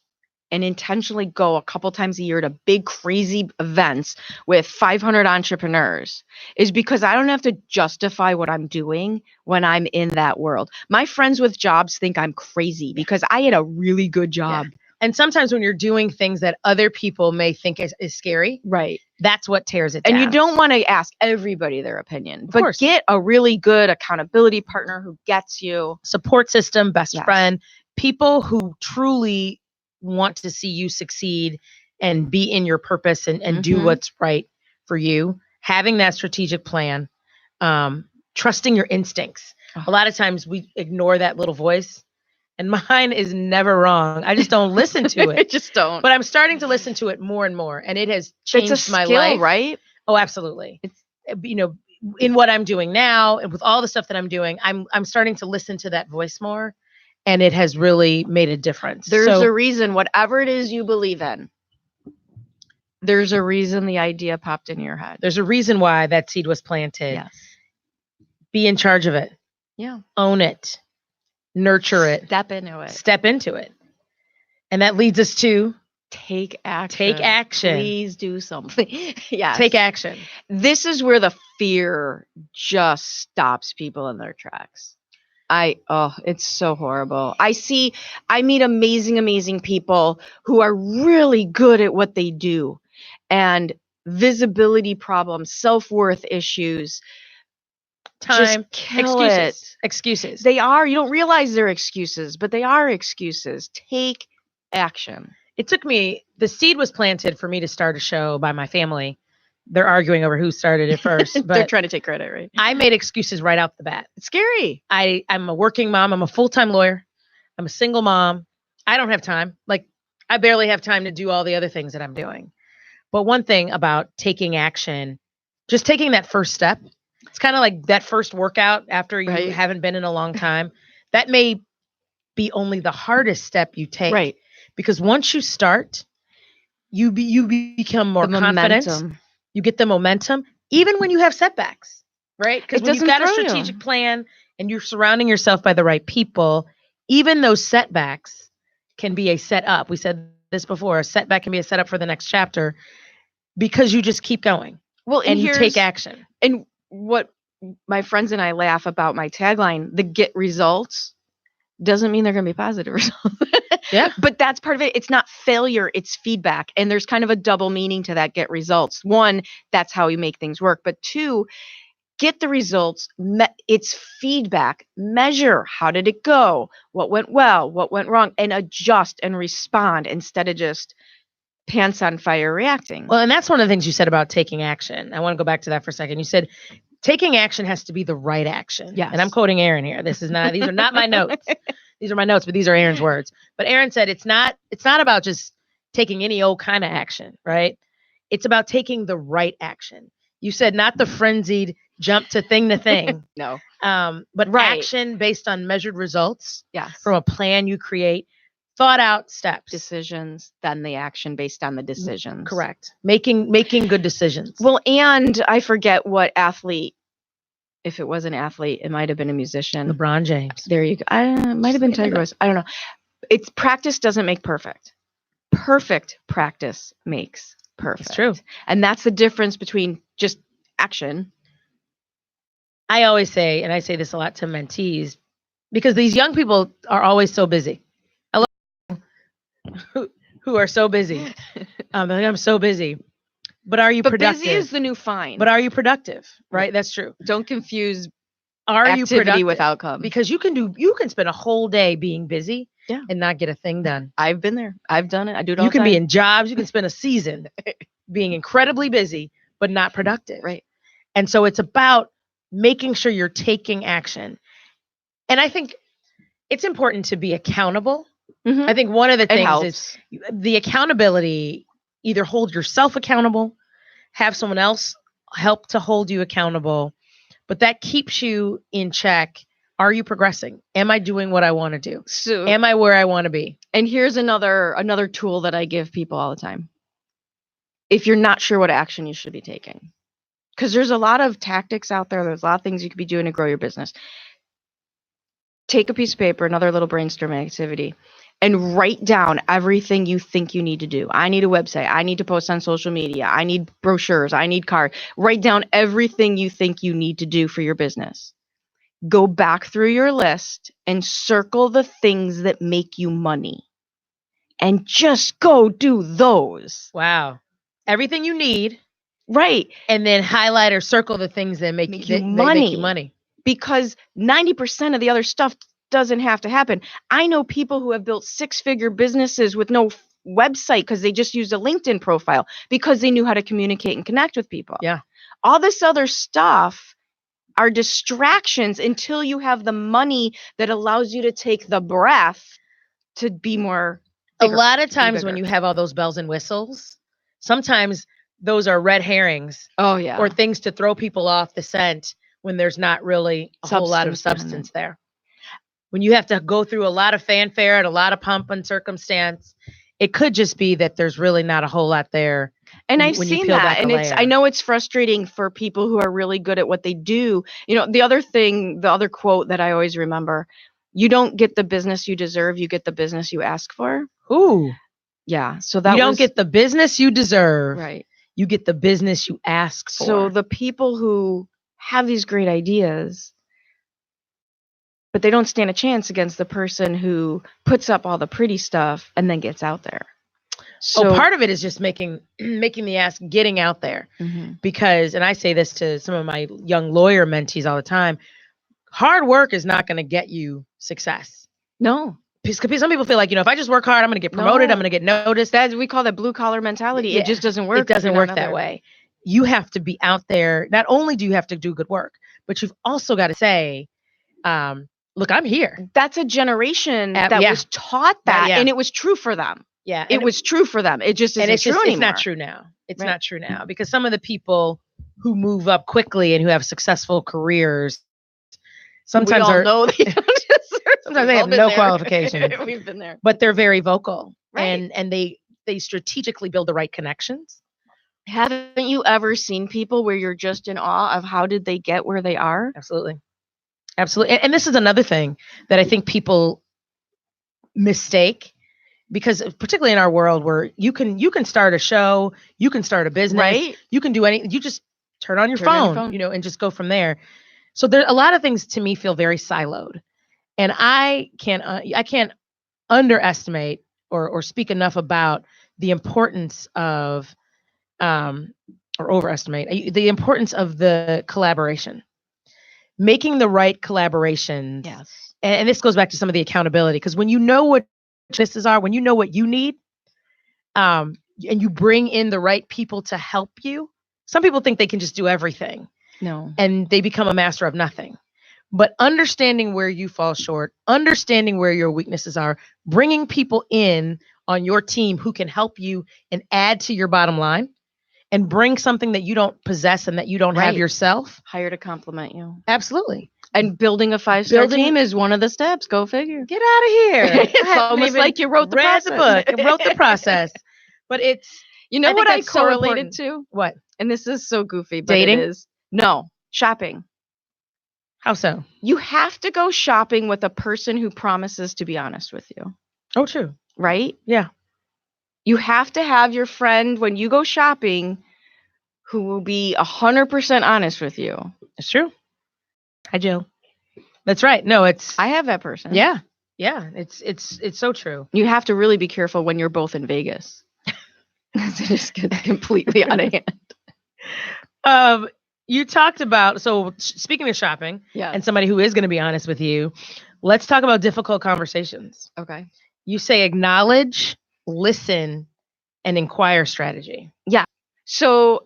and intentionally go a couple times a year to big, crazy events with 500 entrepreneurs is because I don't have to justify what I'm doing when I'm in that world. My friends with jobs think I'm crazy because I had a really good job. Yeah. And sometimes when you're doing things that other people may think is scary, right? That's what tears it down. And you don't want to ask everybody their opinion, but course. Get a really good accountability partner who gets you. Support system, best friend, people who truly want to see you succeed and be in your purpose and do what's right for you. Having that strategic plan, trusting your instincts. A lot of times we ignore that little voice, and mine is never wrong. I just don't listen to it. Just don't. But I'm starting to listen to it more and more, and it has changed my skill, life. Right? Oh, absolutely. It's in what I'm doing now and with all the stuff that I'm doing, I'm starting to listen to that voice more. And it has really made a difference. There's a reason, whatever it is you believe in, there's a reason the idea popped in your head. There's a reason why that seed was planted. Yes. Be in charge of it. Yeah. Own it. Nurture it. Step into it. And that leads us to take action. Take action. Please do something. Yes. Take action. This is where the fear just stops people in their tracks. It's so horrible. I meet amazing people who are really good at what they do, and visibility problems, self-worth issues, time, excuses. They are, you don't realize they're excuses, but they are excuses. Take action. It took me, the seed was planted for me to start a show by my family. They're arguing over who started it first, but They're trying to take credit, right? I made excuses right out the bat. It's scary. I'm a working mom. I'm a full-time lawyer. I'm a single mom. I don't have time. Like, I barely have time to do all the other things that I'm doing. But one thing about taking action, just taking that first step, it's kind of like that first workout after you Right. haven't been in a long time. That may be only the hardest step you take. Right. Because once you start, you become more The confident. momentum. You get the momentum, even when you have setbacks, right? Because It when you've doesn't got a throw you. strategic plan and you're surrounding yourself by the right people, even those setbacks can be a setup. We said this before, a setback can be a setup for the next chapter because you just keep going Well, and you take action. And what my friends and I laugh about my tagline, the get results, doesn't mean they're going to be positive results. Yeah. But that's part of it. It's not failure, it's feedback. And there's kind of a double meaning to that get results. One, that's how you make things work. But two, get the results. It's feedback. Measure. How did it go? What went well? What went wrong? And adjust and respond instead of just pants on fire reacting. Well, and that's one of the things you said about taking action. I want to go back to that for a second. You said taking action has to be the right action. Yes. And I'm quoting Erin here. These are not my notes. These are my notes, but these are Erin's words. But Erin said it's not about just taking any old kind of action, right? It's about taking the right action. You said not the frenzied jump to thing. No. But Right. action based on measured results Yes. from a plan you create, thought out steps. Decisions, then the action based on the decisions. Correct. Making good decisions. Well, and I forget what athlete, if it was an athlete, it might have been a musician. LeBron James. There you go. It might have been Tiger Woods. I don't know. It's practice doesn't make perfect. Perfect practice makes perfect. It's true. And that's the difference between just action. I always say, and I say this a lot to mentees, because these young people are always so busy. I love who are so busy. I'm so busy. But are you But productive? busy is the new fine. But are you productive? Right? That's true. Don't confuse Are you activity productive? with outcome. Because you can spend a whole day being busy and not get a thing done. I've been there. I've done it. I do it all You the can time. be in jobs. You can spend a season being incredibly busy, but not productive. Right. And so it's about making sure you're taking action. And I think it's important to be accountable. Mhm. I think one of the It things helps. is the accountability, either hold yourself accountable, have someone else help to hold you accountable, but that keeps you in check. Are you progressing? Am I doing what I want to do? So, Am I where I want to be? and here's another tool that I give people all the time. If you're not sure what action you should be taking, because there's a lot of tactics out there. There's a lot of things you could be doing to grow your business. Take a piece of paper, another little brainstorming activity, and write down everything you think you need to do. I need a website. I need to post on social media. I need brochures. I need cards. Write down everything you think you need to do for your business. Go back through your list and circle the things that make you money. And just go do those. Wow. Everything you need. Right. And then highlight or circle the things that make you money. Because 90% of the other stuff doesn't have to happen. I know people who have built 6-figure businesses with no website because they just used a LinkedIn profile because they knew how to communicate and connect with people. Yeah. All this other stuff are distractions until you have the money that allows you to take the breath to be more bigger, a lot of times when you have all those bells and whistles, sometimes those are red herrings. Oh, yeah. Or things to throw people off the scent when there's not really a whole lot of substance there. When you have to go through a lot of fanfare and a lot of pomp and circumstance, it could just be that there's really not a whole lot there. And I've seen that. And I know it's frustrating for people who are really good at what they do. You know, the other quote that I always remember, you don't get the business you deserve, you get the business you ask for. Ooh. Yeah. So that you don't get the business you deserve. Right. You get the business you ask for. So the people who have these great ideas, but they don't stand a chance against the person who puts up all the pretty stuff and then gets out there. So part of it is just making the ask, getting out there. Mm-hmm. Because, and I say this to some of my young lawyer mentees all the time, hard work is not going to get you success. No. some people feel like, if I just work hard, I'm going to get promoted. No. I'm going to get noticed. We call that blue collar mentality. Yeah. It just doesn't work. It doesn't work that way. You have to be out there. Not only do you have to do good work, but you've also got to say, look, I'm here. That's a generation that was taught that, and it was true for them. Yeah. It was true for them. It just isn't true anymore. It's not true now. It's not true now, because some of the people who move up quickly and who have successful careers sometimes sometimes they have no qualifications. We've been there. But they're very vocal, and they strategically build the right connections. Haven't you ever seen people where you're just in awe of how did they get where they are? Absolutely. And this is another thing that I think people mistake, because particularly in our world where you can start a show, you can start a business, right? You can do anything. You just turn on your phone, and just go from there. So there, a lot of things to me feel very siloed, and I can't underestimate or speak enough about the importance of, or overestimate the importance of the collaboration, making the right collaborations. Yes. And this goes back to some of the accountability, because when you know what businesses are, when you know what you need, and you bring in the right people to help you, some people think they can just do everything. No. And they become a master of nothing. But understanding where you fall short, understanding where your weaknesses are, bringing people in on your team who can help you and add to your bottom line and bring something that you don't possess and that you don't have yourself. Hire to complement you. Absolutely. And building a 5-star team is one of the steps. Go figure. Get out of here. It's almost like you wrote the process. Book and wrote the process. But it's, what I correlated to? What? And this is so goofy, but dating? It is. No, shopping. How so? You have to go shopping with a person who promises to be honest with you. Oh, true. Right? Yeah. You have to have your friend when you go shopping who will be 100% honest with you. It's true. Hi, Jill. That's right. No, I have that person. Yeah. Yeah. It's so true. You have to really be careful when you're both in Vegas. It just gets completely out of hand. You talked about, so speaking of shopping, and somebody who is going to be honest with you, let's talk about difficult conversations. Okay. You say acknowledge, listen, and inquire strategy. Yeah. So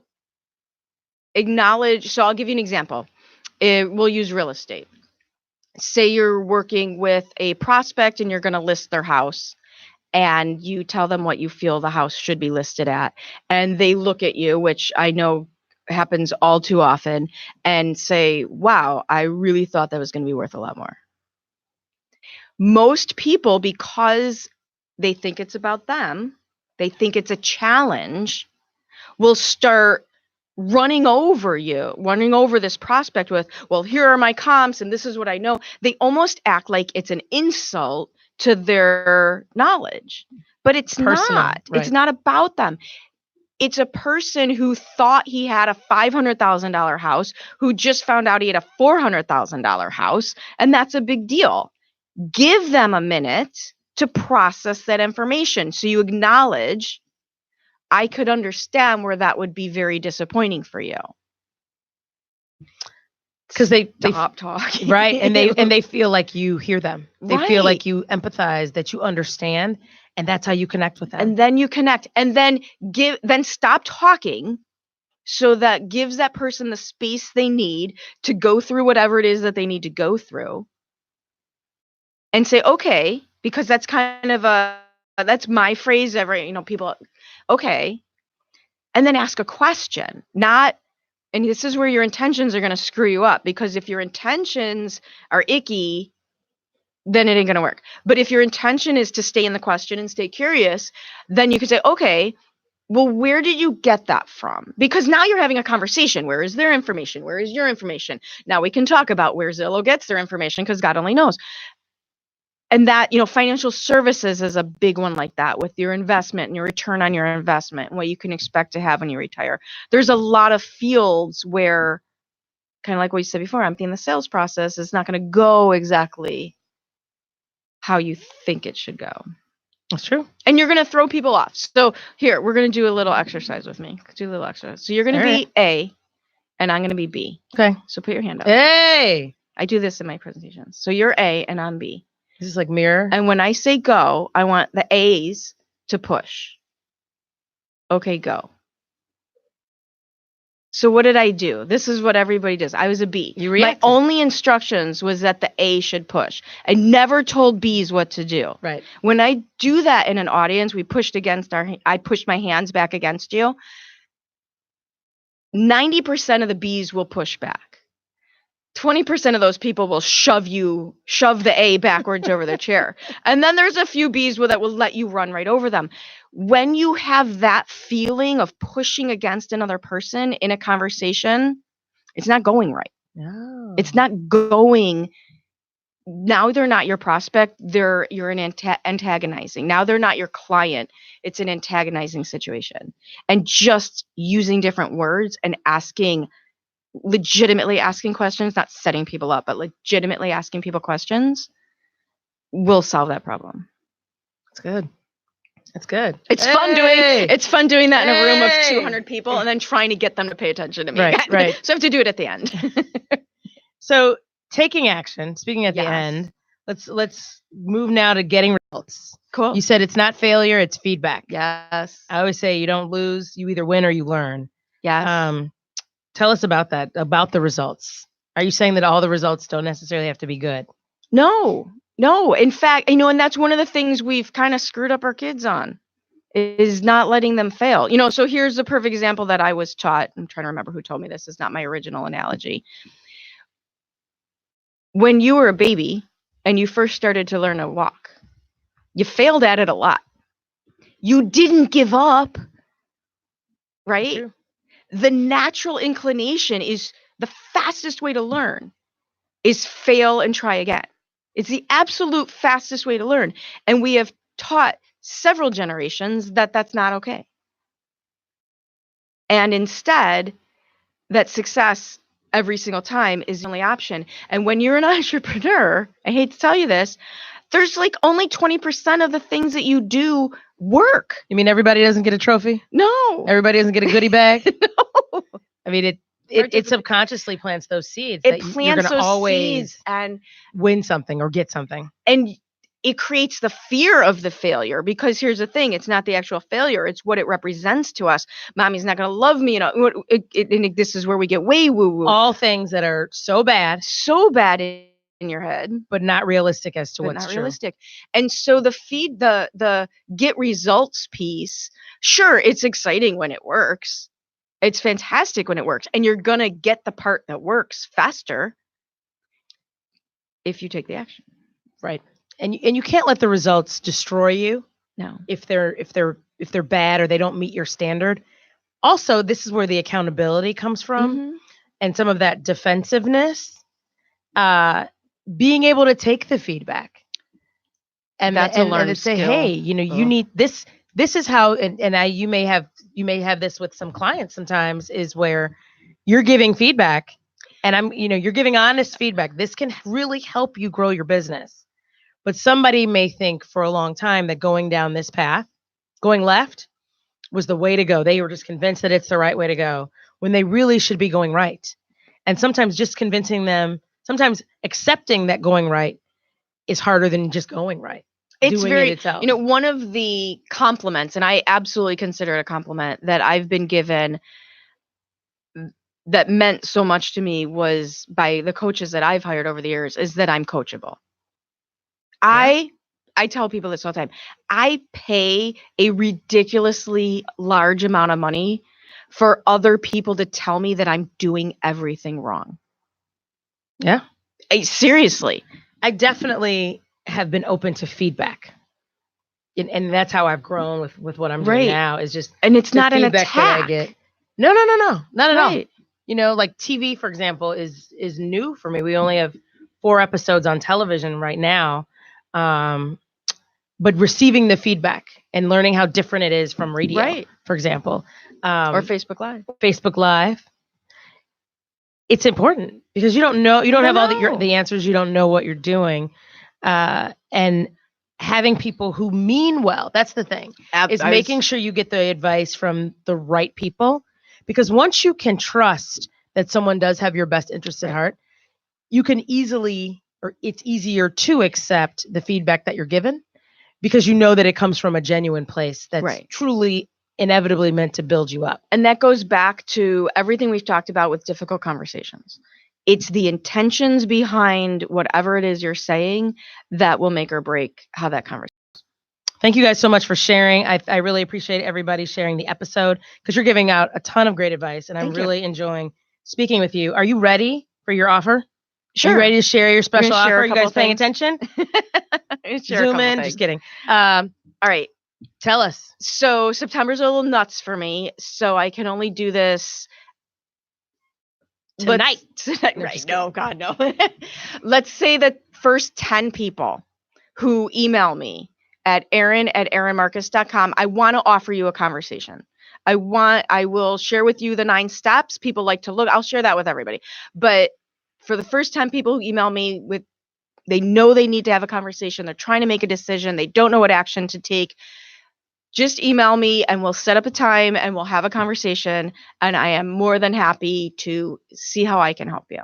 acknowledge. So I'll give you an example. We'll use real estate. Say you're working with a prospect and you're going to list their house, and you tell them what you feel the house should be listed at. And they look at you, which I know happens all too often, and say, wow, I really thought that was going to be worth a lot more. Most people, because they think it's about them, they think it's a challenge, will start running over this prospect with, well, here are my comps and this is what I know. They almost act like it's an insult to their knowledge, but it's not. Right. It's not about them. It's a person who thought he had a $500,000 house, who just found out he had a $400,000 house, and that's a big deal. Give them a minute to process that information. So you acknowledge, I could understand where that would be very disappointing for you. Because they stop talking. Right. And they feel like you hear them. They feel like you empathize, that you understand. And that's how you connect with them. And then you connect, and then stop talking, so that gives that person the space they need to go through whatever it is that they need to go through. And say, okay, because that's kind of that's my phrase people, okay. And then ask a question, and this is where your intentions are going to screw you up, because if your intentions are icky, then it ain't going to work. But if your intention is to stay in the question and stay curious, then you could say, okay, well, where did you get that from? Because now you're having a conversation. Where is their information? Where is your information? Now we can talk about where Zillow gets their information, because God only knows. And that, financial services is a big one like that, with your investment and your return on your investment and what you can expect to have when you retire. There's a lot of fields where, kind of like what you said before, emptying the sales process is not going to go exactly how you think it should go. That's true. And you're going to throw people off. So here, we're going to do a little exercise with me. Do a little exercise. So you're going to be A, and I'm going to be B. Okay. So put your hand up. Hey! I do this in my presentations. So you're A, and I'm B. This is like mirror. And when I say go, I want the A's to push. Okay, go. So what did I do? This is what everybody does. I was a B. You My reacted. only instructions was that the A should push. I never told B's what to do. Right. When I do that in an audience, I pushed my hands back against you. 90% of the B's will push back. 20% of those people will shove the A backwards over their chair. And then there's a few B's that will let you run right over them. When you have that feeling of pushing against another person in a conversation, it's not going right. No. It's not going. Now they're not your prospect. You're antagonizing. Now they're not your client. It's an antagonizing situation. And just using different words and legitimately asking questions, not setting people up, but legitimately asking people questions will solve that problem. That's good. That's good. It's fun doing that in a room of 200 people and then trying to get them to pay attention to me. Right. So I have to do it at the end. So taking action, speaking at the end, let's move now to getting results. Cool. You said it's not failure, it's feedback. Yes. I always say you don't lose, you either win or you learn. Yes. Tell us about that, about the results. Are you saying that all the results don't necessarily have to be good? No. In fact, and that's one of the things we've kind of screwed up our kids on is not letting them fail. So here's a perfect example that I was taught. I'm trying to remember who told me this. It's not my original analogy. When you were a baby and you first started to learn to walk, you failed at it a lot. You didn't give up, right? The natural inclination is the fastest way to learn is fail and try again. It's the absolute fastest way to learn. And we have taught several generations that that's not okay. And instead, that success every single time is the only option. And when you're an entrepreneur, I hate to tell you this, there's only 20% of the things that you do work. You mean everybody doesn't get a trophy? No. Everybody doesn't get a goodie bag? No. I mean, it subconsciously plants those seeds. It that plants you're gonna those always seeds and win something or get something. And it creates the fear of the failure because here's the thing. It's not the actual failure. It's what it represents to us. Mommy's not going to love me. And this is where we get way woo-woo. All things that are so bad in your head, but not realistic as to what's not true. Realistic. And so the get results piece, sure, it's exciting when it works. It's fantastic when it works. And you're going to get the part that works faster if you take the action. Right. And you can't let the results destroy you. No. If they're bad or they don't meet your standard. Also, this is where the accountability comes from and some of that defensiveness. Being able to take the feedback. And that's a learned say, skill. hey, you need this. This is how, you may have this with some clients sometimes, is where you're giving feedback and you're giving honest feedback. This can really help you grow your business. But somebody may think for a long time that going down this path, going left, was the way to go. They were just convinced that it's the right way to go when they really should be going right. And sometimes just convincing them, sometimes accepting that going right is harder than just going right. It's one of the compliments, and I absolutely consider it a compliment that I've been given that meant so much to me was by the coaches that I've hired over the years, is that I'm coachable. Yeah. I tell people this all the time. I pay a ridiculously large amount of money for other people to tell me that I'm doing everything wrong. Yeah. Seriously. I definitely have been open to feedback. And that's how I've grown with what I'm doing now, is just, and it's not an attack. That I get. No, not at all. Like TV, for example, is new for me. We only have 4 episodes on television right now. But receiving the feedback and learning how different it is from radio, for example, or Facebook Live. It's important because you don't have all the answers. You don't know what you're doing. And having people who mean well, that's the thing, is making sure you get the advice from the right people. Because once you can trust that someone does have your best interest at heart, you can easily or it's easier to accept the feedback that you're given because you know that it comes from a genuine place that's truly inevitably meant to build you up. And that goes back to everything we've talked about with difficult conversations. It's the intentions behind whatever it is you're saying that will make or break how that conversation. Thank you guys so much for sharing. I really appreciate everybody sharing the episode because you're giving out a ton of great advice, and I'm really enjoying speaking with you. Are you ready for your offer? Sure. Are you ready to share your special offer? Are you guys paying attention? Zoom in. Just kidding. All right. Tell us. So September's a little nuts for me, so I can only do this tonight. Right. No, God, no. Let's say the first 10 people who email me at Erin@erinmarcus.com, I want to offer you a conversation. I will share with you the 9 steps. People like to look. I'll share that with everybody. But for the first 10 people who email me they know they need to have a conversation. They're trying to make a decision. They don't know what action to take. Just email me and we'll set up a time and we'll have a conversation. And I am more than happy to see how I can help you.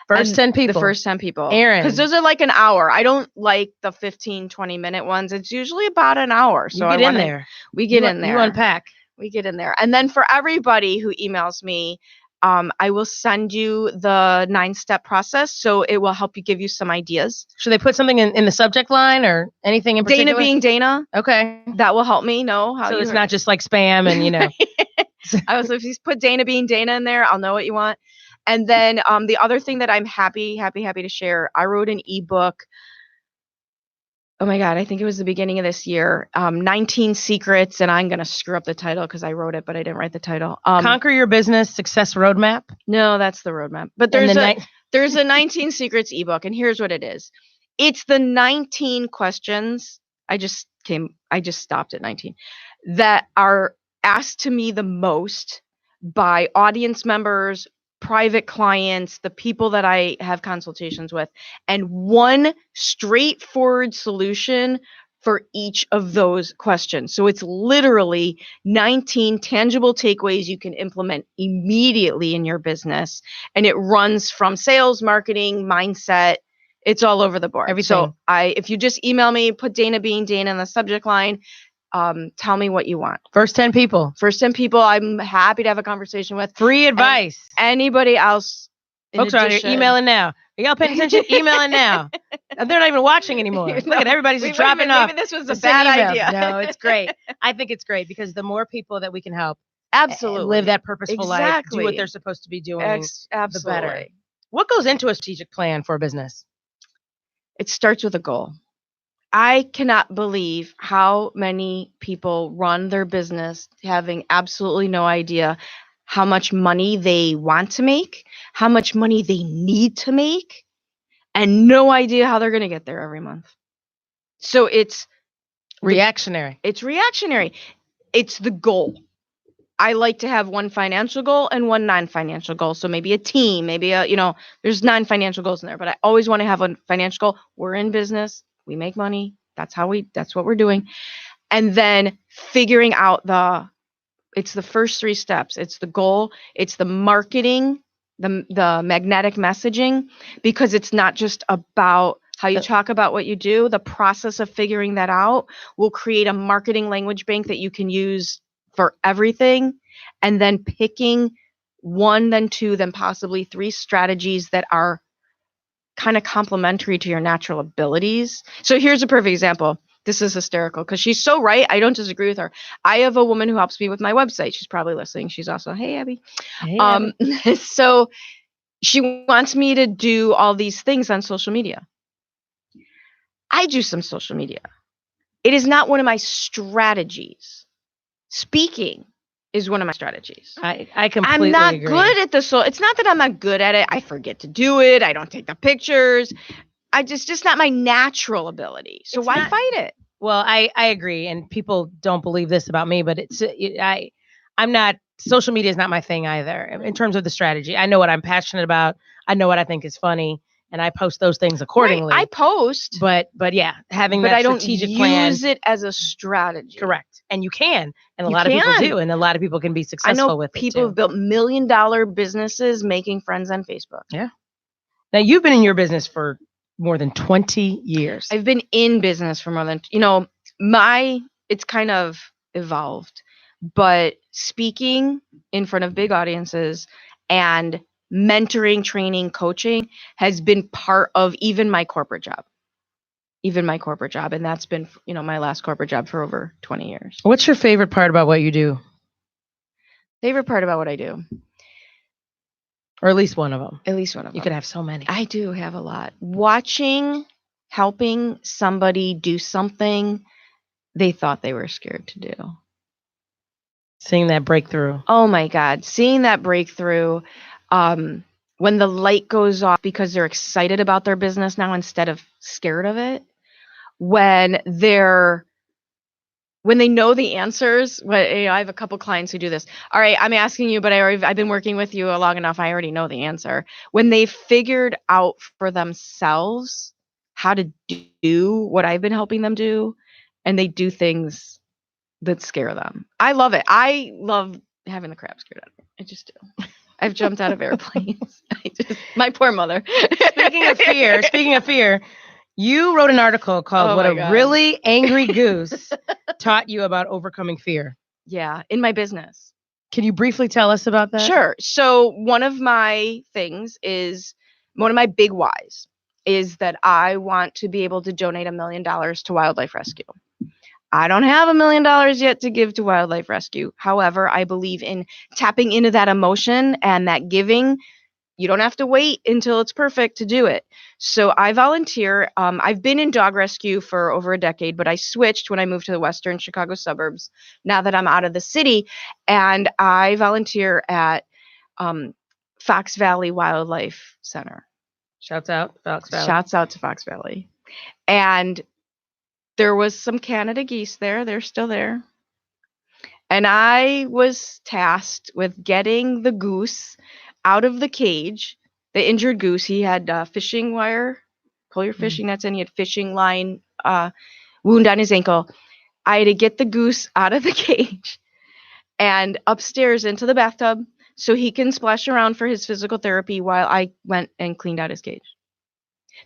First 10 people. The first 10 people. Erin. Because those are like an hour. I don't like the 15, 20-minute ones. It's usually about an hour. So we get in there. You unpack. We get in there. And then for everybody who emails me, I will send you the 9-step process. So it will help you give you some ideas. Should they put something in the subject line or anything in particular? Dana being Dana. Okay. That will help me know how so it's not just like spam and, I was, if you put Dana being Dana in there, I'll know what you want. And then the other thing that I'm happy to share, I wrote an ebook. Oh my God, I think it was the beginning of this year, 19 Secrets, and I'm going to screw up the title because I wrote it, but I didn't write the title. Conquer Your Business Success Roadmap? No, that's the roadmap. But there's a 19 Secrets ebook, and here's what it is. It's the 19 questions, I just stopped at 19, that are asked to me the most by audience members, private clients, the people that I have consultations with, and one straightforward solution for each of those questions. So it's literally 19 tangible takeaways you can implement immediately in your business. And it runs from sales, marketing, mindset. It's all over the board. Everything. So if you just email me, put Dana being Dana in the subject line, tell me what you want. First 10 people. I'm happy to have a conversation with. Free advice. Anybody else. Folks are emailing now. Are y'all paying attention? Emailing now. They're not even watching anymore. Look at everybody's just dropping off. Maybe this was a bad idea. No, it's great. I think it's great because the more people that we can help absolutely live that purposeful life, do what they're supposed to be doing, the better. What goes into a strategic plan for a business? It starts with a goal. I cannot believe how many people run their business having absolutely no idea how much money they want to make, how much money they need to make, and no idea how they're going to get there every month. So it's reactionary. It's the goal. I like to have one financial goal and one non-financial goal. So maybe a team, there's non-financial goals in there, but I always want to have a financial goal. We're in business. We make money. That's what we're doing. And then figuring out it's the first 3 steps. It's the goal. It's the marketing, the magnetic messaging, because it's not just about how you talk about what you do. The process of figuring that out will create a marketing language bank that you can use for everything. And then picking 1, then 2, then possibly 3 strategies that are kind of complementary to your natural abilities. So here's a perfect example. This is hysterical because she's so right. I don't disagree with her. I have a woman who helps me with my website. She's probably listening. She's also, hey, Abby. Hey, Abby. So she wants me to do all these things on social media. I do some social media. It is not one of my strategies. Speaking is one of my strategies. I completely I'm not agree. good at it's not that I'm not good at it. I forget to do it. I don't take the pictures. Just not my natural ability. So why fight it? Well, I agree. And people don't believe this about me, but I'm not, social media is not my thing either in terms of the strategy. I know what I'm passionate about. I know what I think is funny. And I post those things accordingly. Right, I post. But yeah, having that strategic plan. But I don't use it as a strategy. Correct. And you can. And a lot of people do. And a lot of people can be successful with it. People have built $1 million businesses making friends on Facebook. Yeah. Now, you've been in your business for more than 20 years. I've been in business for more than, it's kind of evolved, but speaking in front of big audiences and mentoring, training, coaching has been part of even my corporate job. And that's been, my last corporate job for over 20 years. What's your favorite part about what you do? Favorite part about what I do? Or at least one of them. You could have so many. I do have a lot. Helping somebody do something they thought they were scared to do. Seeing that breakthrough. Oh my God. Seeing that breakthrough. When the light goes off because they're excited about their business now instead of scared of it. When they know the answers. I have a couple clients who do this. All right, I'm asking you, but I've been working with you long enough. I already know the answer. When they figured out for themselves how to do what I've been helping them do, and they do things that scare them. I love it. I love having the crap scared out of me. I just do. I've jumped out of airplanes. My poor mother. Speaking of fear, you wrote an article called What a Really Angry Goose Taught You About Overcoming Fear. Yeah, in my business. Can you briefly tell us about that? Sure. So one of my big whys is that I want to be able to donate $1 million to wildlife rescue. I don't have $1 million yet to give to wildlife rescue. However, I believe in tapping into that emotion and that giving. You don't have to wait until it's perfect to do it. So I volunteer. I've been in dog rescue for over a decade, but I switched when I moved to the western Chicago suburbs now that I'm out of the city. And I volunteer at Fox Valley Wildlife Center. Shouts out, Fox Valley. Shouts out to Fox Valley. And there was some Canada geese there. They're still there. And I was tasked with getting the goose out of the cage, the injured goose. He had fishing wire, pull your fishing nets in. He had fishing line wound on his ankle. I had to get the goose out of the cage and upstairs into the bathtub so he can splash around for his physical therapy while I went and cleaned out his cage.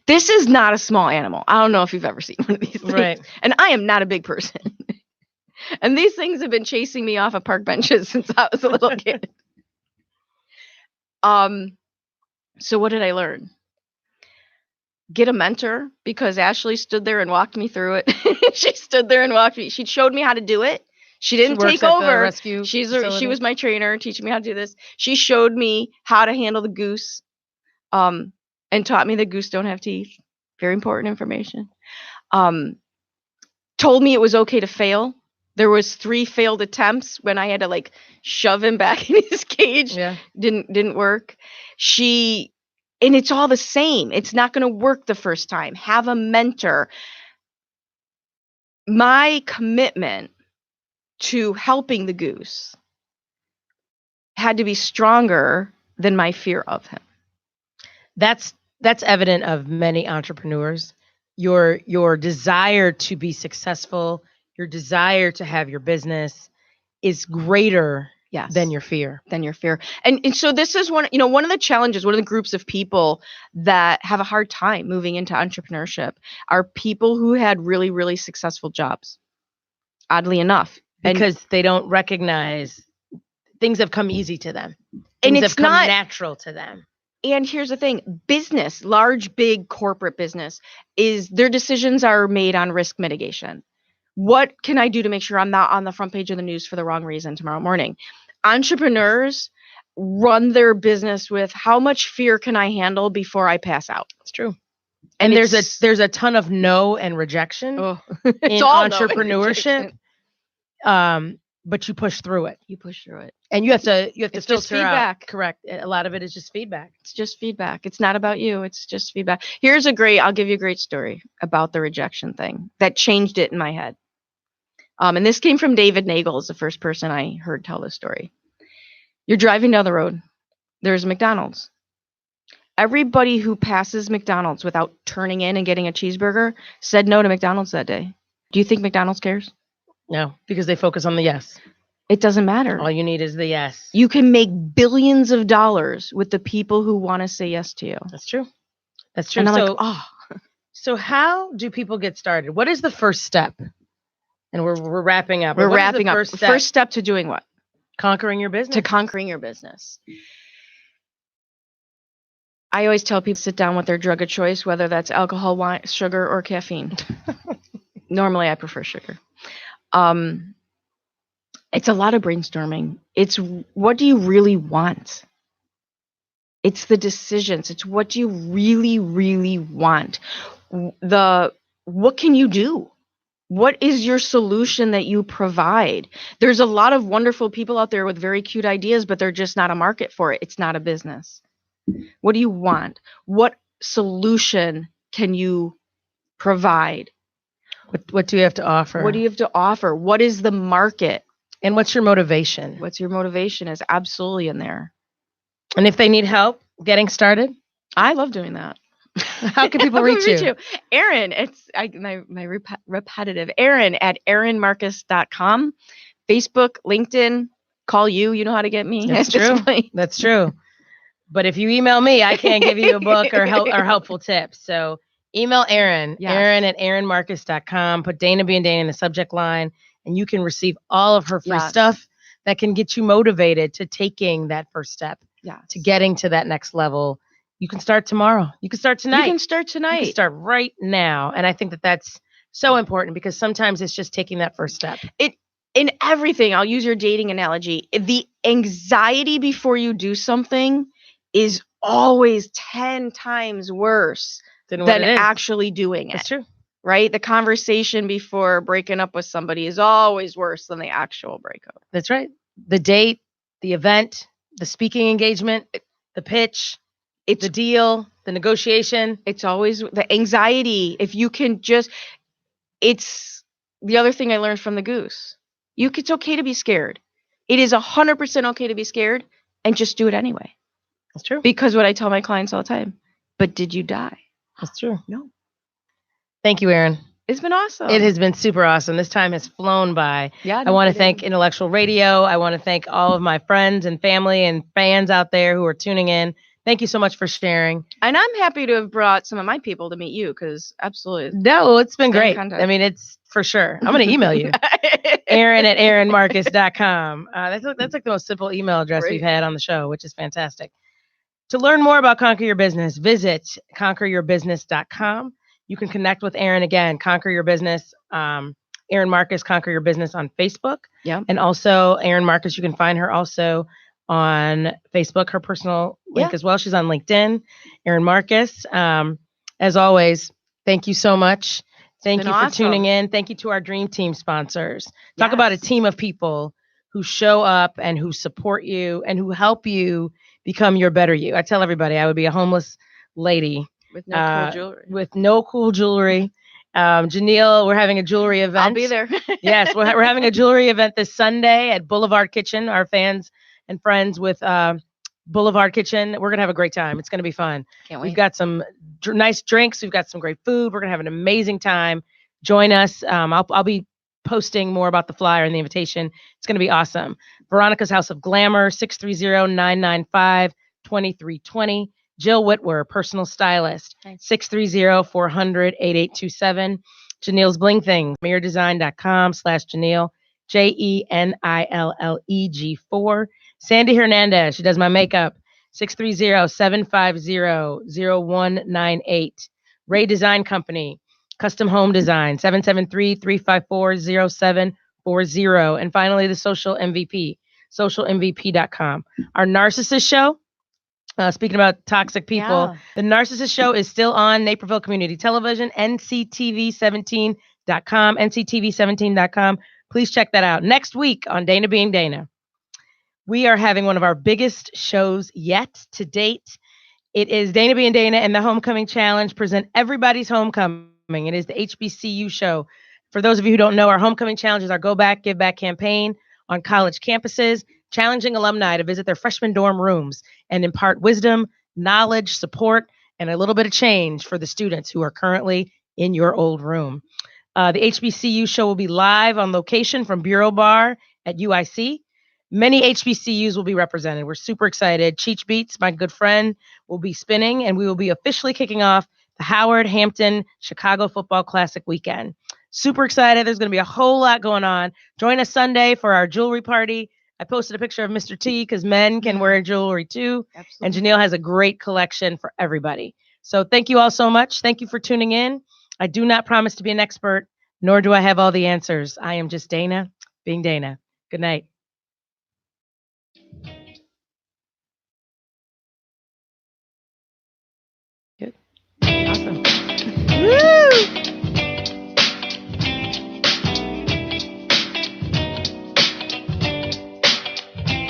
This is not a small animal. I don't know if you've ever seen one of these things. Right. And I am not a big person. And these things have been chasing me off of park benches since I was a little kid. So what did I learn? Get a mentor, because Ashley stood there and walked me through it. She stood there and walked me. She showed me how to do it. She didn't take over. She was my trainer, teaching me how to do this. She showed me how to handle the goose, and taught me that goose don't have teeth. Very important information. Told me it was okay to fail. There was 3 failed attempts when I had to shove him back in his cage. Yeah. Didn't work. And it's all the same. It's not going to work the first time. Have a mentor. My commitment to helping the goose had to be stronger than my fear of him. That's evident of many entrepreneurs. Your desire to be successful, your desire to have your business is greater than your fear. And so this is one of the challenges, one of the groups of people that have a hard time moving into entrepreneurship are people who had really, really successful jobs. Oddly enough. Because they don't recognize things have come easy to them. Things have come natural to them. And here's the thing, business, large, big corporate business, is their decisions are made on risk mitigation. What can I do to make sure I'm not on the front page of the news for the wrong reason tomorrow morning? Entrepreneurs run their business with how much fear can I handle before I pass out? It's true. And there's a ton of no and rejection in entrepreneurship. But you push through it. And you have to filter feedback. Out. Correct. A lot of it is just feedback. It's just feedback. It's not about you. It's just feedback. I'll give you a great story about the rejection thing that changed it in my head. And this came from David Nagel, is the first person I heard tell this story. You're driving down the road. There's McDonald's. Everybody who passes McDonald's without turning in and getting a cheeseburger said no to McDonald's that day. Do you think McDonald's cares? No, because they focus on the yes. It doesn't matter. All you need is the yes. You can make billions of dollars with the people who want to say yes to you. That's true. And I'm So how do people get started? What is the first step? And we're wrapping up. We're What is the wrapping up. First step to doing what? Conquering your business. To conquering your business. I always tell people to sit down with their drug of choice, whether that's alcohol, wine, sugar, or caffeine. Normally, I prefer sugar. It's a lot of brainstorming. It's what do you really want? It's the decisions. It's what do you really, really want? What can you do? What is your solution that you provide? There's a lot of wonderful people out there with very cute ideas, but they're just not a market for it. It's not a business. What do you want? What solution can you provide? What do you have to offer? What do you have to offer? What is the market? And what's your motivation? What's your motivation is absolutely in there. And if they need help getting started? I love doing that. How can people reach you? Erin, it's my repetitive. Erin at erinmarcus.com. Facebook, LinkedIn, call you. You know how to get me. That's true. That's true. But if you email me, I can't give you a book or helpful tips. So email Erin, Erin at erinmarcus.com. Put Dana being Dana in the subject line, and you can receive all of her free stuff that can get you motivated to taking that first step, to getting to that next level. You can start tomorrow. You can start tonight. You can start right now. And I think that that's so important because sometimes it's just taking that first step. In everything, I'll use your dating analogy. The anxiety before you do something is always 10 times worse than actually doing it. That's true. Right? The conversation before breaking up with somebody is always worse than the actual breakup. That's right. The date, the event, the speaking engagement, the pitch, the deal, the negotiation. It's always the anxiety. If you can it's the other thing I learned from the goose. It's okay to be scared. It is 100% okay to be scared and just do it anyway. That's true. Because what I tell my clients all the time, but did you die? That's true. No. Thank you, Erin. It's been awesome. It has been super awesome. This time has flown by. Yeah. I want to thank Intellectual Radio. I want to thank all of my friends and family and fans out there who are tuning in. Thank you so much for sharing. And I'm happy to have brought some of my people to meet you because absolutely. No, it's been great. I mean, it's for sure. I'm going to email you. Erin at erinmarcus.com. That's like the most simple email address we've had on the show, which is fantastic. To learn more about Conquer Your Business, visit conqueryourbusiness.com. You can connect with Erin again, Conquer Your Business, Erin Marcus, Conquer Your Business on Facebook. Yeah. And also Erin Marcus, you can find her also on Facebook, her personal link as well. She's on LinkedIn, Erin Marcus. As always, thank you so much. Thank you for tuning in. Thank you to our Dream Team sponsors. Talk about a team of people who show up and who support you and who help you become your better you. I tell everybody I would be a homeless lady with no cool jewelry. Janelle, we're having a jewelry event. I'll be there. Yes, we're having a jewelry event this Sunday at Boulevard Kitchen. Our fans and friends with Boulevard Kitchen. We're going to have a great time. It's going to be fun. Can't wait. We've got some nice drinks. We've got some great food. We're going to have an amazing time. Join us. I'll be posting more about the flyer and the invitation. It's going to be awesome. Veronica's House of Glamour, 630-995-2320. Jill Whitwer, personal stylist, 630-400-8827. Janelle's Bling Thing, mirrordesign.com/Janelle, JENILLEG4. Sandy Hernandez, she does my makeup, 630-750-0198. Ray Design Company, Custom Home Design, 773-354-0740. And finally, the Social MVP, socialmvp.com. Our Narcissist Show, speaking about toxic people, the Narcissist Show is still on Naperville Community Television, nctv17.com, nctv17.com. Please check that out. Next week on Dana Being Dana, we are having one of our biggest shows yet to date. It is Dana Being Dana and the Homecoming Challenge present Everybody's Homecoming. It is the HBCU show. For those of you who don't know, our Homecoming Challenge is our Go Back, Give Back campaign on college campuses, challenging alumni to visit their freshman dorm rooms and impart wisdom, knowledge, support, and a little bit of change for the students who are currently in your old room. The HBCU show will be live on location from Bureau Bar at UIC. Many HBCUs will be represented. We're super excited. Cheech Beats, my good friend, will be spinning, and we will be officially kicking off the Howard, Hampton, Chicago Football Classic weekend. Super excited. There's going to be a whole lot going on. Join us Sunday for our jewelry party. I posted a picture of Mr. T because men can wear jewelry too. Absolutely. And Janelle has a great collection for everybody. So thank you all so much. Thank you for tuning in. I do not promise to be an expert, nor do I have all the answers. I am just Dana being Dana. Good night. Good. Awesome.